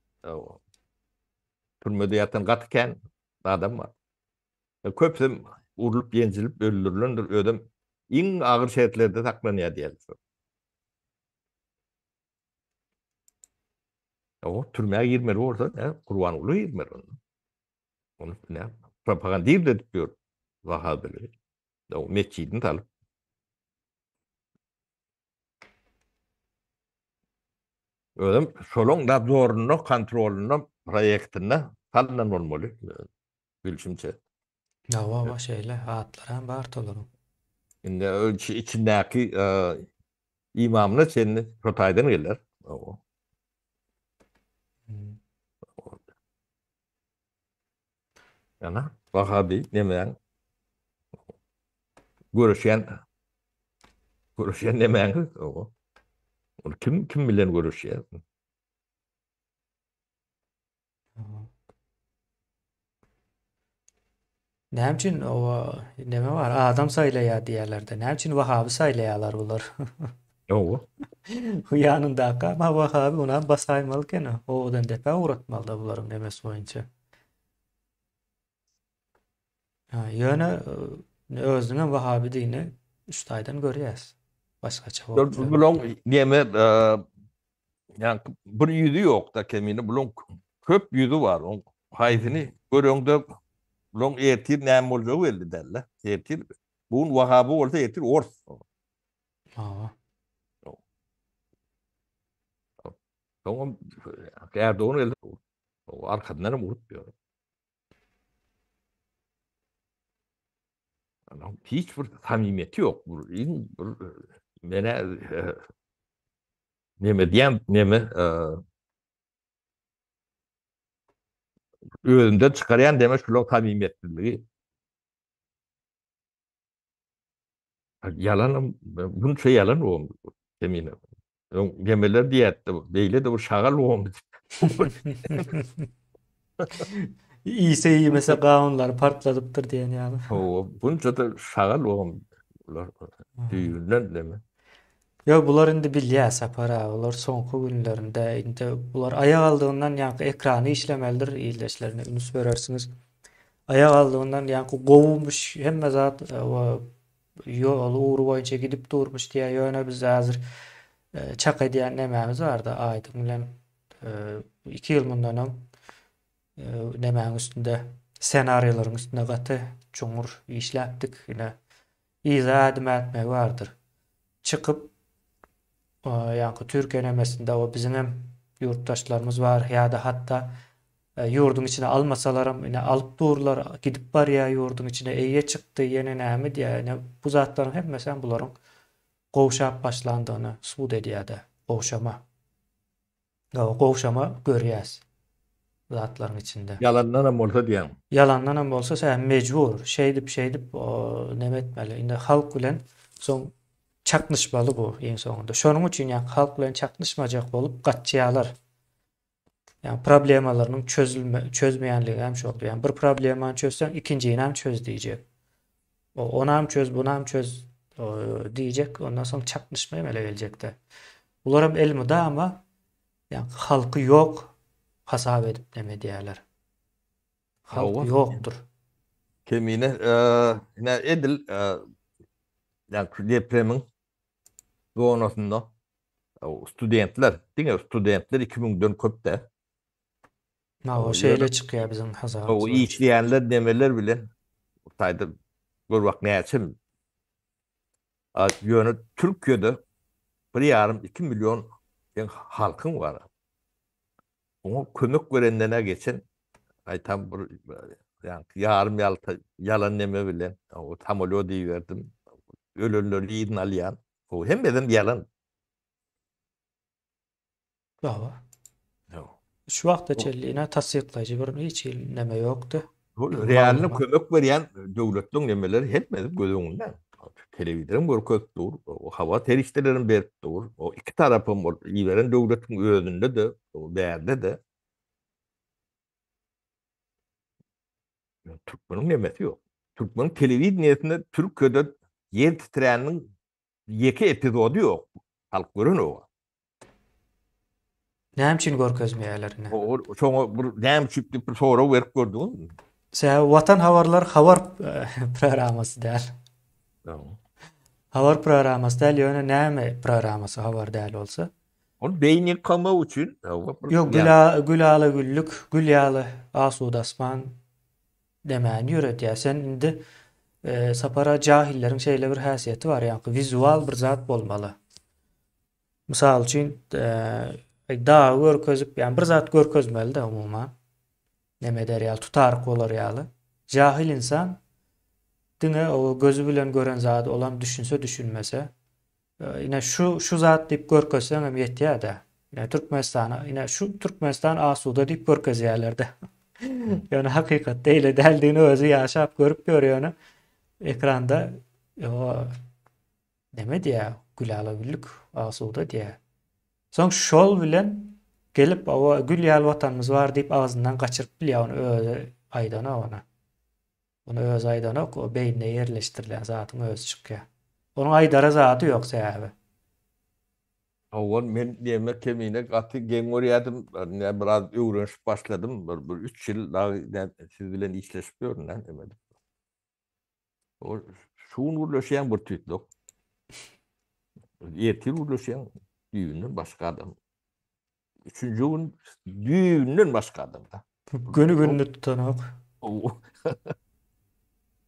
[SPEAKER 2] türmede ýatan gatyken adam var. Köpsem urulup ýenjilip öldürilendir. Ödem iň agyr şertlerde saklanýar diýerler. O türmäge girmeli bolsa, Kurban ulu girmeli onu. Onu ne? Propaganda edip diyor Vahabiler. O mescidini talıp. Ödem şolong da zorunu, kontrolünü, proyektini talınan olmalı. Bilşimçe.
[SPEAKER 1] Wa şeýle atlar hem bar tolaryň.
[SPEAKER 2] Indi içindäki imamna seni Rotaýdan geller. O. Yana Vahabi nemeň görüşýän nemeň o. Onu kim bilen görüşýär?
[SPEAKER 1] Näçin o neme var? Adam saýlaýar diýerler-de. Näçin Wahabi saýlaýarlar bular?
[SPEAKER 2] O.
[SPEAKER 1] Ýanyndaky ama Wahabi ona basaýmalyken odan depe uğratmaly da bularyň nemesi boýunça. Ýöne özüňe Wahabi dini üç taýdan görýäs. Başgaça bolup.
[SPEAKER 2] Bulong neme Yani bir yüzü yok da kemine. Bunun köp yüzü var. On hayfini görüyorsun bunun ertir näme boljagy belli derler. Ertir bunun Vahabı bolsa ertir Ors.
[SPEAKER 1] Aa,
[SPEAKER 2] Tamam. Erdoğan elde arkadan vurup diyor. Yani hiçbir samimiyeti yok. Mene neme diyen neme özünden çıkarayan demek şu samimiyetliliği. Yalan bunun şey yalan o eminim. Gemeler diye değil de bu şagal o.
[SPEAKER 1] İyisi iyi mesela kanunlar partladıptır diyen yani.
[SPEAKER 2] O bunca da şagal o. Düğünden deme.
[SPEAKER 1] Ya bular indi bilýär sapara, olar soňky günlerinde indi bular aýak aldığından ýa-ni ekrany işlemelidir ýyldaşlaryna ünüs berersiňiz. Aýak aldığından ýa-ni gowulmuş hemme zat ýol uğru boýunça gidip durmuş diýe ýöne biz häzir çak edýän nemämiz barda aýdyň bilen 2 ýyl mundan nemäň üstünde senariýolaryň üstünde gaty çoňur işläpdik ine izah etmek bardyr. Çıkıp yani Türkiye nemesinde o bizim hem yurttaşlarımız var ya da hatta yurdun içine almasalarım yine alıp dururlar gidip var ya yurdun içine iyiye çıktı yeni näme diye yani bu zatların hep mesela buların kovşap başlandığını suud ediyor da kovşama o kovşama görüyoruz zatların içinde.
[SPEAKER 2] Yalandan ama olsa diyen.
[SPEAKER 1] Yalandan hem olsa sen mecbur şeydip o neme etmeli. Indi halk bilen son çaknışmalı bu en sonunda. Şonun için yani halk bilen çaknışmacak bolup gaçýarlar. Yani problemalarının çözmeyenliği hem şu oldu. Yani bir problemi çözsen ikinciyi hem çöz diyecek. Onu hem çöz, bunu hem çöz diyecek. Ondan sonra çaknışmaya mele gelecek de. Bunlar hem elmi da ama yani halkı yok hasap edip deme diyorlar. Halk
[SPEAKER 2] O
[SPEAKER 1] yoktur.
[SPEAKER 2] kemine ne edil yani depremin sonrasında o studentler, değil mi? Studentler 2000'den köpte.
[SPEAKER 1] Ha, o
[SPEAKER 2] O
[SPEAKER 1] şeyle
[SPEAKER 2] yönü
[SPEAKER 1] çıkıyor bizim
[SPEAKER 2] o
[SPEAKER 1] hazırımız var.
[SPEAKER 2] işleyenler demeler bile tayda görmek ne için yönü Türkiye'de bir yarım 2 milyon halkın var. Onu kömük verenlerine geçen ay tam bir yani yarım yalan deme bile o tam öyle diyiverdim. Ölürler yiğidin alayan. O hem dedim yalan.
[SPEAKER 1] Baba.
[SPEAKER 2] No.
[SPEAKER 1] Şu vakta
[SPEAKER 2] O,
[SPEAKER 1] çelliğine tasdiklayıcı bir hiç neme yoktu.
[SPEAKER 2] o realini
[SPEAKER 1] Mağluma.
[SPEAKER 2] kömük veren devletin demeleri hepmedi gözünden. Televizyonun görkez dur, o hava teriştelerin berip dur. O iki tarafın var. İyi veren devletin özünde de, o değerde de Türkmen'in nemesi yok. Türkmen'in televizyonunda Türkiye'de yer titreyeninin yeki epizodu yok. Halk görün o.
[SPEAKER 1] Ne için görkezmeyerlerine?
[SPEAKER 2] Sonra bir nem çıktı bir sonra verip gördün mü?
[SPEAKER 1] Sen Vatan Havarlar Havar programması der.
[SPEAKER 2] Tamam.
[SPEAKER 1] Havar programması der. Yani neyme programması Havar der olsa.
[SPEAKER 2] Onu beyin yıkama için
[SPEAKER 1] Yok
[SPEAKER 2] yani
[SPEAKER 1] gülalı güllük, gül yağlı asud asman demeyen yöret ya. Sen indi sapara cahillerin şeyle bir hasiyeti var yani. Vizual bir zat bolmalı. Misal için daha görkezip yani bir zat görkezmeli de umuman. Neme der ya tutarık olur yalı. Cahil insan dine o gözü bilen gören zat olan düşünse düşünmese yine şu zat deyip görkezsen hem yetiyor da. Yine Türkmenistan'a yine şu Türkmenistan asuda deyip görkez yerlerde. Yani hakikat değil deldiğini özü yaşap görüp görüyor onu. Ekranda o demedi ya Gülala Güllük asuda diye. Son şol bilen gelip o gül yal vatanımız var deyip ağzından kaçırıp biliyor onu öz aydana ona. Onu öz aydana o beynine yerleştirilen zatın öz çıkıyor. Onun aydara zatı yok sebebi.
[SPEAKER 2] o men diyeme kemine katı gen oryadım ne biraz öğrenip başladım bir 3 yıl daha siz bilen işleşmiyorum lan demedim. O şuun uğraşan bir tütlük. Yetil uğraşan düğünün başka adam. üçüncü gün düğünden başka adam da.
[SPEAKER 1] Günü gününü tutanok.
[SPEAKER 2] O,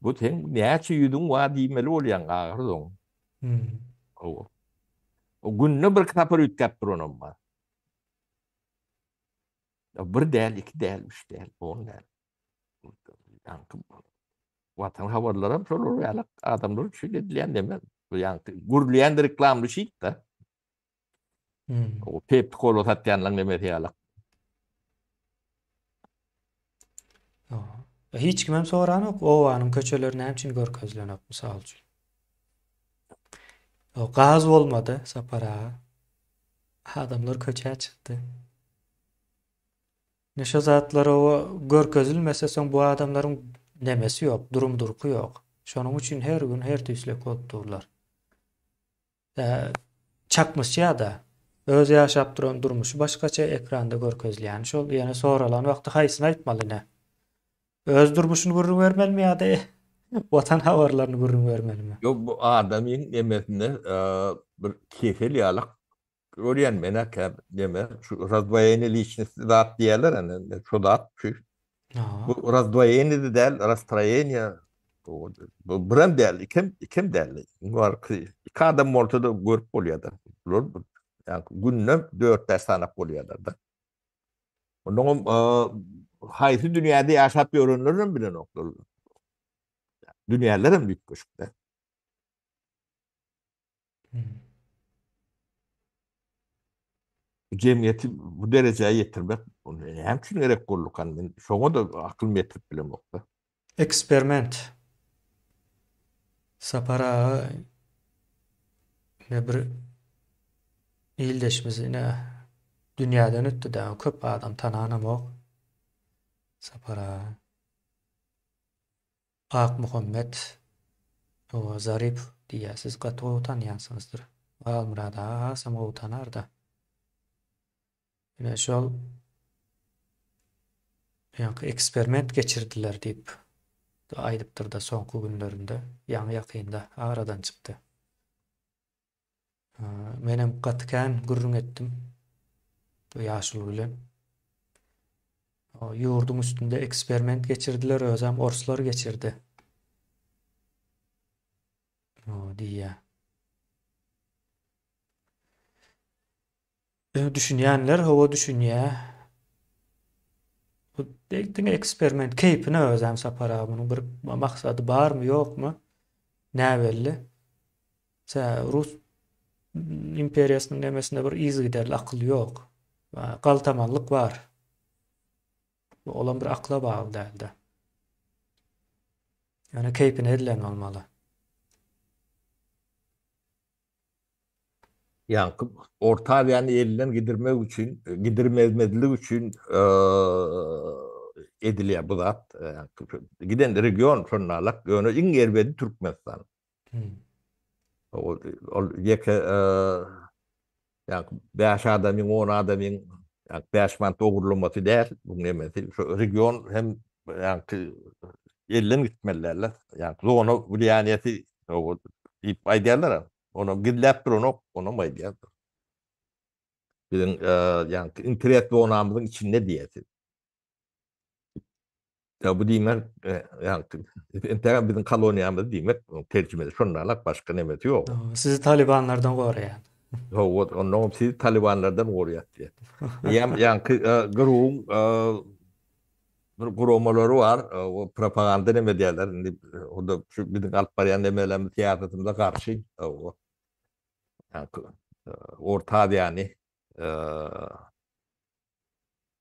[SPEAKER 2] bu sen näçe ýüdüň wa diýmeli bolýan agyrdyň. O. O günne bir kitaplar ütkep duranam ba. Bir däl, iki däl, üç däl, on däl. Ýa-ni watan habarlaram şol ýaly adamlar üçin edilen deme. Ýa-ni gürleýän reklamly şit da. O Pepsi Cola satýanlaryň demesi ýaly.
[SPEAKER 1] Hiç kimem soranok. O anın köçelerini hemçin görkezlenok misal üçin. O gaz bolmady sapara. Adamlar köçe çykdy. Neşe zatlar o görkezilmese soň bu adamlaryň nemesi ýok, durum-durky ýok. Şonuň üçin her gün her tüýsle kodurlar. Çakmysça da öz ýaşap duran durmuşy başgaça ekranda görkezleýän şol ýene soralan wagty haýsyny aýtmaly ne? Öz durmuşyny görüň bermelmi ýa-da watan habarlaryny görüň bermelimi?
[SPEAKER 2] Yo bu adamyň nemesine bir kefil ýaly görýän mene käp deme şu razdvoyenie lичности zat diýerler hani şu zat şu. Bu razdvoyenie de däl, rastроение bu biram däl, ikem däl. Var ki iki adam ortada görüp bolýarlar. Bular ýa-ni günne 4 sanap bolýarlar da. Onuň haýsy dünýäde ýaşap ýörenlerden bilen oklar. Dünýälerim büýük köşkde. Cemiyeti bu dereceye getirmek hemçin gerek bollukan men şoňa da aklym ýetip bilen okda.
[SPEAKER 1] Eksperiment. Sapara ne bir ildeşmesine dünýäden ötdi-de köp adam tananamok. Sapara Ak Muhammed o Zarip diýär siz gaty tanýansyňyzdyr. Almurada sama tanar da. Ýene şol ýa-ni eksperiment geçirdiler diýip aýdypdyr da soňky günlerinde ýa-ni ýakynda aradan çykdy. Menem gatykän gürrüň etdim. Bu ýaşyl bilen. O ýurdun üstünde eksperiment geçirdiler, özem orslar geçirdi. O diýär. Düşünýänler hawa düşünýär. Bu deýdiň eksperiment keypine özem sapara munyň bir maksady barmy ýokmy? Näbelli? Rus imperiýasynyň nemesinde bir izgiderli akyl ýok. Galtamanlyk bar. Bu olan bir akla bağlı däldi. Yani keypine edilen olmaly.
[SPEAKER 2] Yani orta yani elinden gidirmek için, gidirmezmedilik için ediliyor bu da. Yani, giden region sonralık, onu İngerbedi Türkmenistan. O yeke yani 5 adamın, 10 adamın yani 5 man doğrulaması der. Bu nemesi şu region hem yani elinden gitmeliler. Yani zonu vilayaneti o ip ayderler. Onu gidilip onu mu ayder? Bizim yani internet zonamızın içinde diyeti. Ya bu demek yani internet bizim kolonyamız demek tercümesi şunlarla başka nemesi yok.
[SPEAKER 1] Sizi Talibanlardan goraýan.
[SPEAKER 2] Onu sizi Talibanlardan goraýar diye. Yani grup grumaları var. O propaganda neme diýerler. O da şu bizim alyp barýan nemelerimiz tiýatymyza garşy. O yani orta yani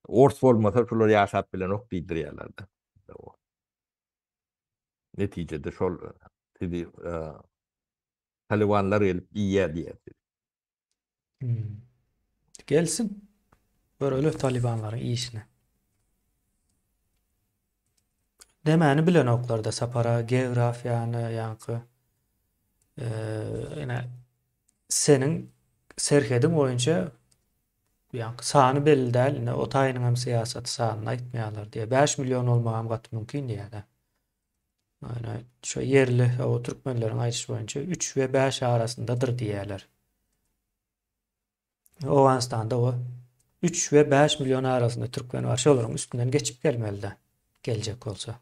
[SPEAKER 2] ors bolmasa şolar ýaşap bilen ok diýdirýärler. Netijede şol dedi Talibanlar gelip iýe diýerdi.
[SPEAKER 1] Gelsin. Böyle Talibanların işine. Demeni bilen oklarda sapara, geografiýany ýa-ni ýene senin serhedin boýunça ýa-ni sany belli däl, ine o taýynyň hem siýasaty sanyny aýtmaýarlar diye 5 milyon olmagam gat mümkin diýerler. Aynen şu yerli o Türkmenleriň aýdyşy boýunça 3 we 5 arasyndadyr diýerler. Owganistanda o 3 ve 5 milyon arasında Türkmen var. Şoların üstünden geçip gelmeli de gelecek olsa.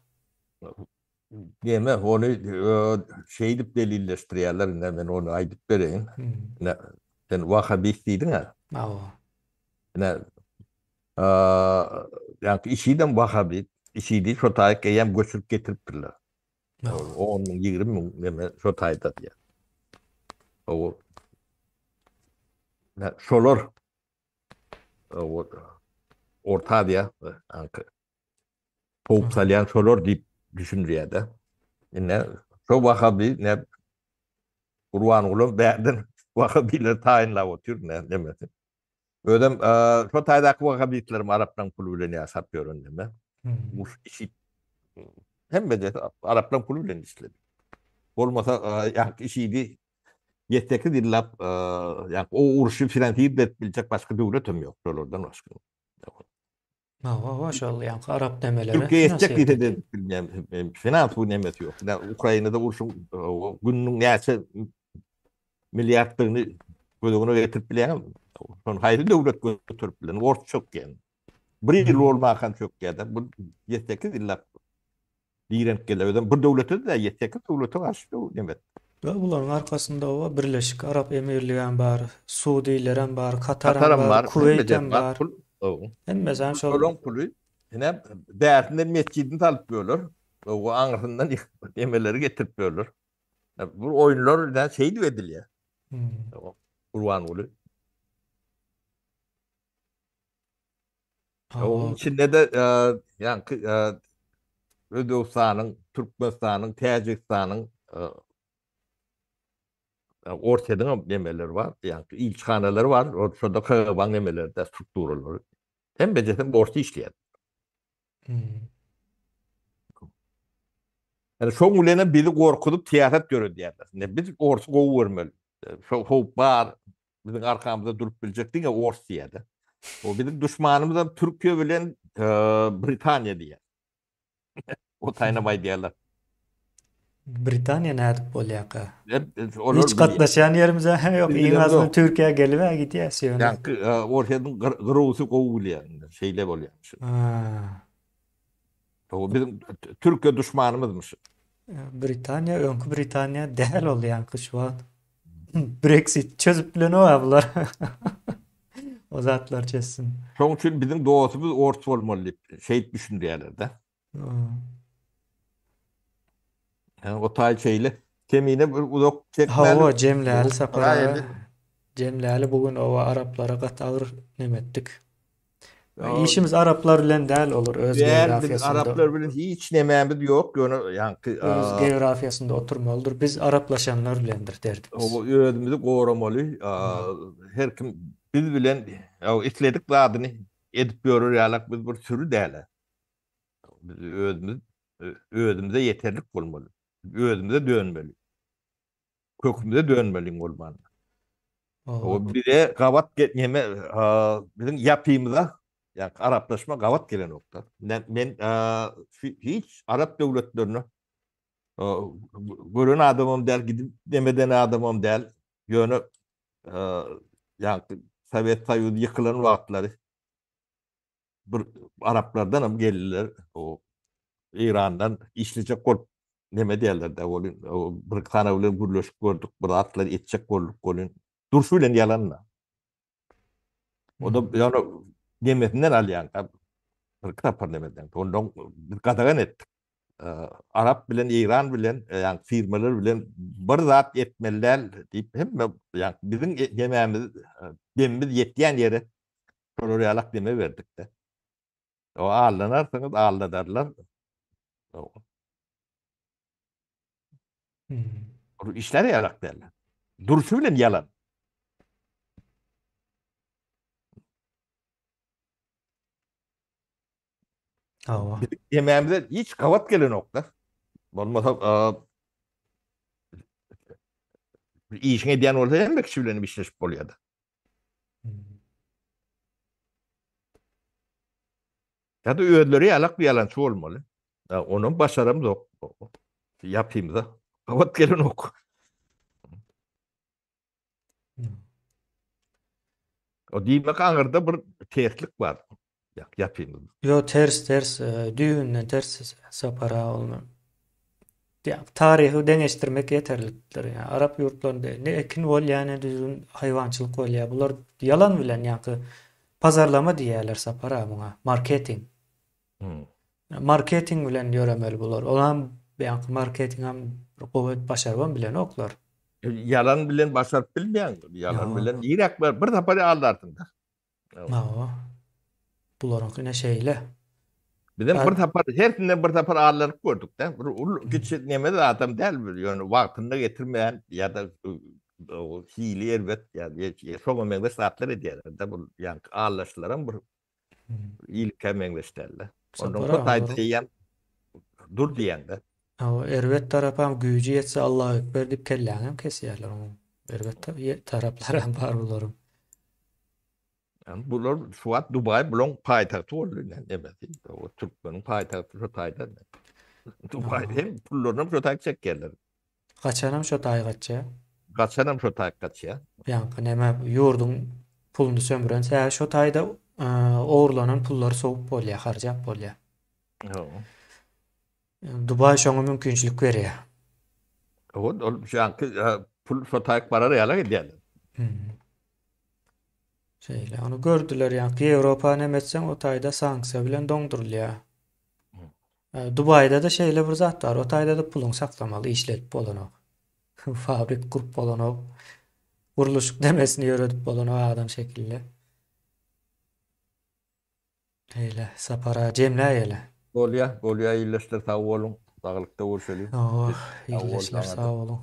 [SPEAKER 2] Deme onu şey dip delilleştiriyorlar. Ne ben onu aydıp vereyim.
[SPEAKER 1] Hmm.
[SPEAKER 2] Ne, sen Vahabi diydin ha.
[SPEAKER 1] Awa.
[SPEAKER 2] Ne, yani işiden Vahabi, işi şu tayk eyem göçürüp getiriptirler.
[SPEAKER 1] Awa.
[SPEAKER 2] 10 bin, 20 bin deme şu tayda diye. O ne, şolor o orta diye. Yani, Hoğup salyan şolor deyip düşündürüyor da. Ne, şu Vahabi ne Kurwan ulum bädin Wahabiler tayinlap otur ne demesin. Ödem şu taýdaky Wahabitlerim Arapdan pul bilen ýasap ýöründeme.
[SPEAKER 1] Hmm.
[SPEAKER 2] Bu işi hemme de Arapdan pul bilen işledi. Bolmasa ýa işidi ýeteki dillap ýa o uruşy filan hiýip biljek başga döwletem ýok şolardan başga.
[SPEAKER 1] Awa, maşallah yani Arap demeleri
[SPEAKER 2] Türkiye
[SPEAKER 1] nasıl
[SPEAKER 2] yetecek diye
[SPEAKER 1] ettik?
[SPEAKER 2] de bilmem finans bu nemet yok. Ukrayna'da uruşun günün neyse milyardlarını gözüne getirip bilen son hayli devlet götürüp bilen orta çok yani. Bir yıl
[SPEAKER 1] Hmm.
[SPEAKER 2] olmakan çok yani. Bu yeteki illa direnip gelen. Bu devlete de yeteki devlete karşı demet.
[SPEAKER 1] Ve bunların arkasında o Birleşik Arap Emirliği var, Suudilerin var, Katar'ın
[SPEAKER 2] Katar'ım
[SPEAKER 1] var,
[SPEAKER 2] var. Hem de
[SPEAKER 1] Kuveyt'in
[SPEAKER 2] var
[SPEAKER 1] var.
[SPEAKER 2] pul.
[SPEAKER 1] Hem mesela
[SPEAKER 2] Pul
[SPEAKER 1] şol
[SPEAKER 2] olan pulu yine değerlinden mescidini alıp diyorlar. O anasından yemeleri getirip diyorlar. Bu oyunlar şey diyor ediliyor.
[SPEAKER 1] hmm.
[SPEAKER 2] Kurban ulu. Onun
[SPEAKER 1] Awa.
[SPEAKER 2] içinde de yani Özbekistan'ın, Türkmenistan'ın, Tacikistan'ın ortadan demeleri var. Yani ilçhaneleri var. Ortada karavan demeleri de strukturları. Hem beceten orta işleyen.
[SPEAKER 1] Hmm.
[SPEAKER 2] Yani şu mulene bizi korkutup tiyaret görür diyorlar. Ne biz orta kovu vermeli. Şu var. Bizim arkamızda durup bilecektin ya orta diyorlar. O bizim düşmanımız Türkiye bilen Britanya diye. O taynamay diyorlar.
[SPEAKER 1] Britanya nädip bolýaka? Hiç
[SPEAKER 2] Olur biliyor.
[SPEAKER 1] katlaşan yerimize yok.
[SPEAKER 2] Biz
[SPEAKER 1] En
[SPEAKER 2] bilemiz
[SPEAKER 1] azından
[SPEAKER 2] yok.
[SPEAKER 1] Türkiye gelip gidýäs ýöne.
[SPEAKER 2] Yani ortadan kırıvısı kovuluyor. Şeyle oluyormuş.
[SPEAKER 1] Ha.
[SPEAKER 2] O bizim Türkiye düşmanımızmış.
[SPEAKER 1] Britanya, önkü Britanya däl bolýan şu an. Brexit çözüp bilen o bular. O zatlar çözsün.
[SPEAKER 2] Şoň üçin bizim doğusumuz orta bolmaly. Şey düşünýärler.
[SPEAKER 1] Hmm.
[SPEAKER 2] Yani o tay şeyle kemiğine bir uzak çekmeli.
[SPEAKER 1] Hawa Cemläli
[SPEAKER 2] O
[SPEAKER 1] sapara.
[SPEAKER 2] gayet
[SPEAKER 1] Cemläli bugün o Araplara gat ağır nemetdik.
[SPEAKER 2] ya,
[SPEAKER 1] İşimiz Araplar bilen däl olur öz
[SPEAKER 2] değer biz
[SPEAKER 1] geografyasında.
[SPEAKER 2] Araplar bilen hiç nememiz yok. Yani
[SPEAKER 1] Öz geografyasında oturmalıdır. Biz Araplaşanlar bilendir derdimiz.
[SPEAKER 2] o ödümüzü korumalı. Her kim biz bilen isledik zadını edip görür yalak biz bir sürü değerler. Biz ödümüze yeterlik olmalı. Ödümüze dönmeli. Kökümüze dönmeli olmalı.
[SPEAKER 1] O,
[SPEAKER 2] O bir de gavat yeme bizim yapımıza yani Araplaşma gavat gelen nokta. Ben hiç Arap devletlerine görün adamım der gidip demeden adamım der yönü yani Sovyet Soyuz yıkılan vaktleri bir Araplardan hem gelirler o İran'dan işleyecek kol neme derler de o bir kanavlı gürleşik gördük bir atlar etecek kolluk kolun durşuyla yalanla. O da yani demetinden alyan bir kitap demeden. Ondan bir kadagan ettik. Arap bilen İran bilen yani firmalar bilen bir zat etmeliler deyip hem yani bizim yemeğimiz demimiz yettiyen yere koloriyalak deme verdik de. O ağırlanarsanız ağırladarlar.
[SPEAKER 1] hmm.
[SPEAKER 2] O işler yalak derler. Duruşu bilen yalan.
[SPEAKER 1] Hawa.
[SPEAKER 2] Bizim yemeğimize hiç kavat gelen nokta. Olmasa işine diyen olsa hem kişilerini işleşip oluyordu.
[SPEAKER 1] Hmm.
[SPEAKER 2] Ya da öğütleri yalak bir yalancı olmalı. Ya onun başarımız yok. Yapayım da. Kavat gelen ok.
[SPEAKER 1] Hmm.
[SPEAKER 2] O diýmek aňyrda bir terslik bar. Ýapyň.
[SPEAKER 1] Yo ters düýünden ters sapara olma. Ya tarihi deňeşdirmek yeterlikdir. Yani Arap ýurtlarynda ne ekin bol yani düzgün hayvançylyk bol ya. Bular yalan bilen ýa-ni pazarlama diýerler sapara buňa. Marketing.
[SPEAKER 2] Hmm.
[SPEAKER 1] Marketing bilen ýöremeli bular. Olam ýa-ni marketing hem gowet başarban bilen oklar.
[SPEAKER 2] Yalan bilen başaryp bilmeýän. Yalan
[SPEAKER 1] Yo.
[SPEAKER 2] bilen ýürek bir tapar aldartynda.
[SPEAKER 1] Mao. Bularynkine şeýle.
[SPEAKER 2] Bizim bir
[SPEAKER 1] A-
[SPEAKER 2] tapar, her kimden bir tapar ağırlanıp gördük de. Bir küçük neme de adam değil bir. Yani vaktinde getirmeyen ya da o hili elbet ya şoňa meňde saatlar edýärler de bu yani ağırlaşlaran bir ilke meňleşderler. Ondan
[SPEAKER 1] Sapara
[SPEAKER 2] sonra taýda
[SPEAKER 1] olur.
[SPEAKER 2] diýen dur diýen de.
[SPEAKER 1] O erwet tarapam güýji etse Allahu ekber diýip kelläňem kesýärler onu. Erwet taraplar hem bar bularym.
[SPEAKER 2] Yani bular Suat Dubai bulon paýtagty boldy neme o Türkmeniň paýtagty şu taýda. Dubai hem pullarını şu taýda çekýärler.
[SPEAKER 1] Gaçanam şo taýgatça.
[SPEAKER 2] Gaçanam şu taýda gaçýa.
[SPEAKER 1] Ýa-ni näme ýurdun puluny sömüren sä şo taýda owurlanan pullary soňup bolýar, harjap bolýar. Dubai şoňa mümkinçilik berýär.
[SPEAKER 2] O şu anki pul şu taýda barar ýala edýärler.
[SPEAKER 1] Şeýle onu gördüler ýa-ni Ýewropa nemetseň o taýda sanksiýa bilen doňdurulýar. Dubai'da da şeýle bir zat bar. O taýda da puluň saklamaly, işletip bolanok. Fabrik kurup bolanok. Guruluşyk demesini ýöredip bolanok adam şekilli. Eýle sapara jemläýele.
[SPEAKER 2] Bolýa ýyllaşlar sag bolun. Sağlıkda bolşaly.
[SPEAKER 1] Oh,
[SPEAKER 2] Sağ ol,
[SPEAKER 1] iyileşler
[SPEAKER 2] sana da.
[SPEAKER 1] sağ olun.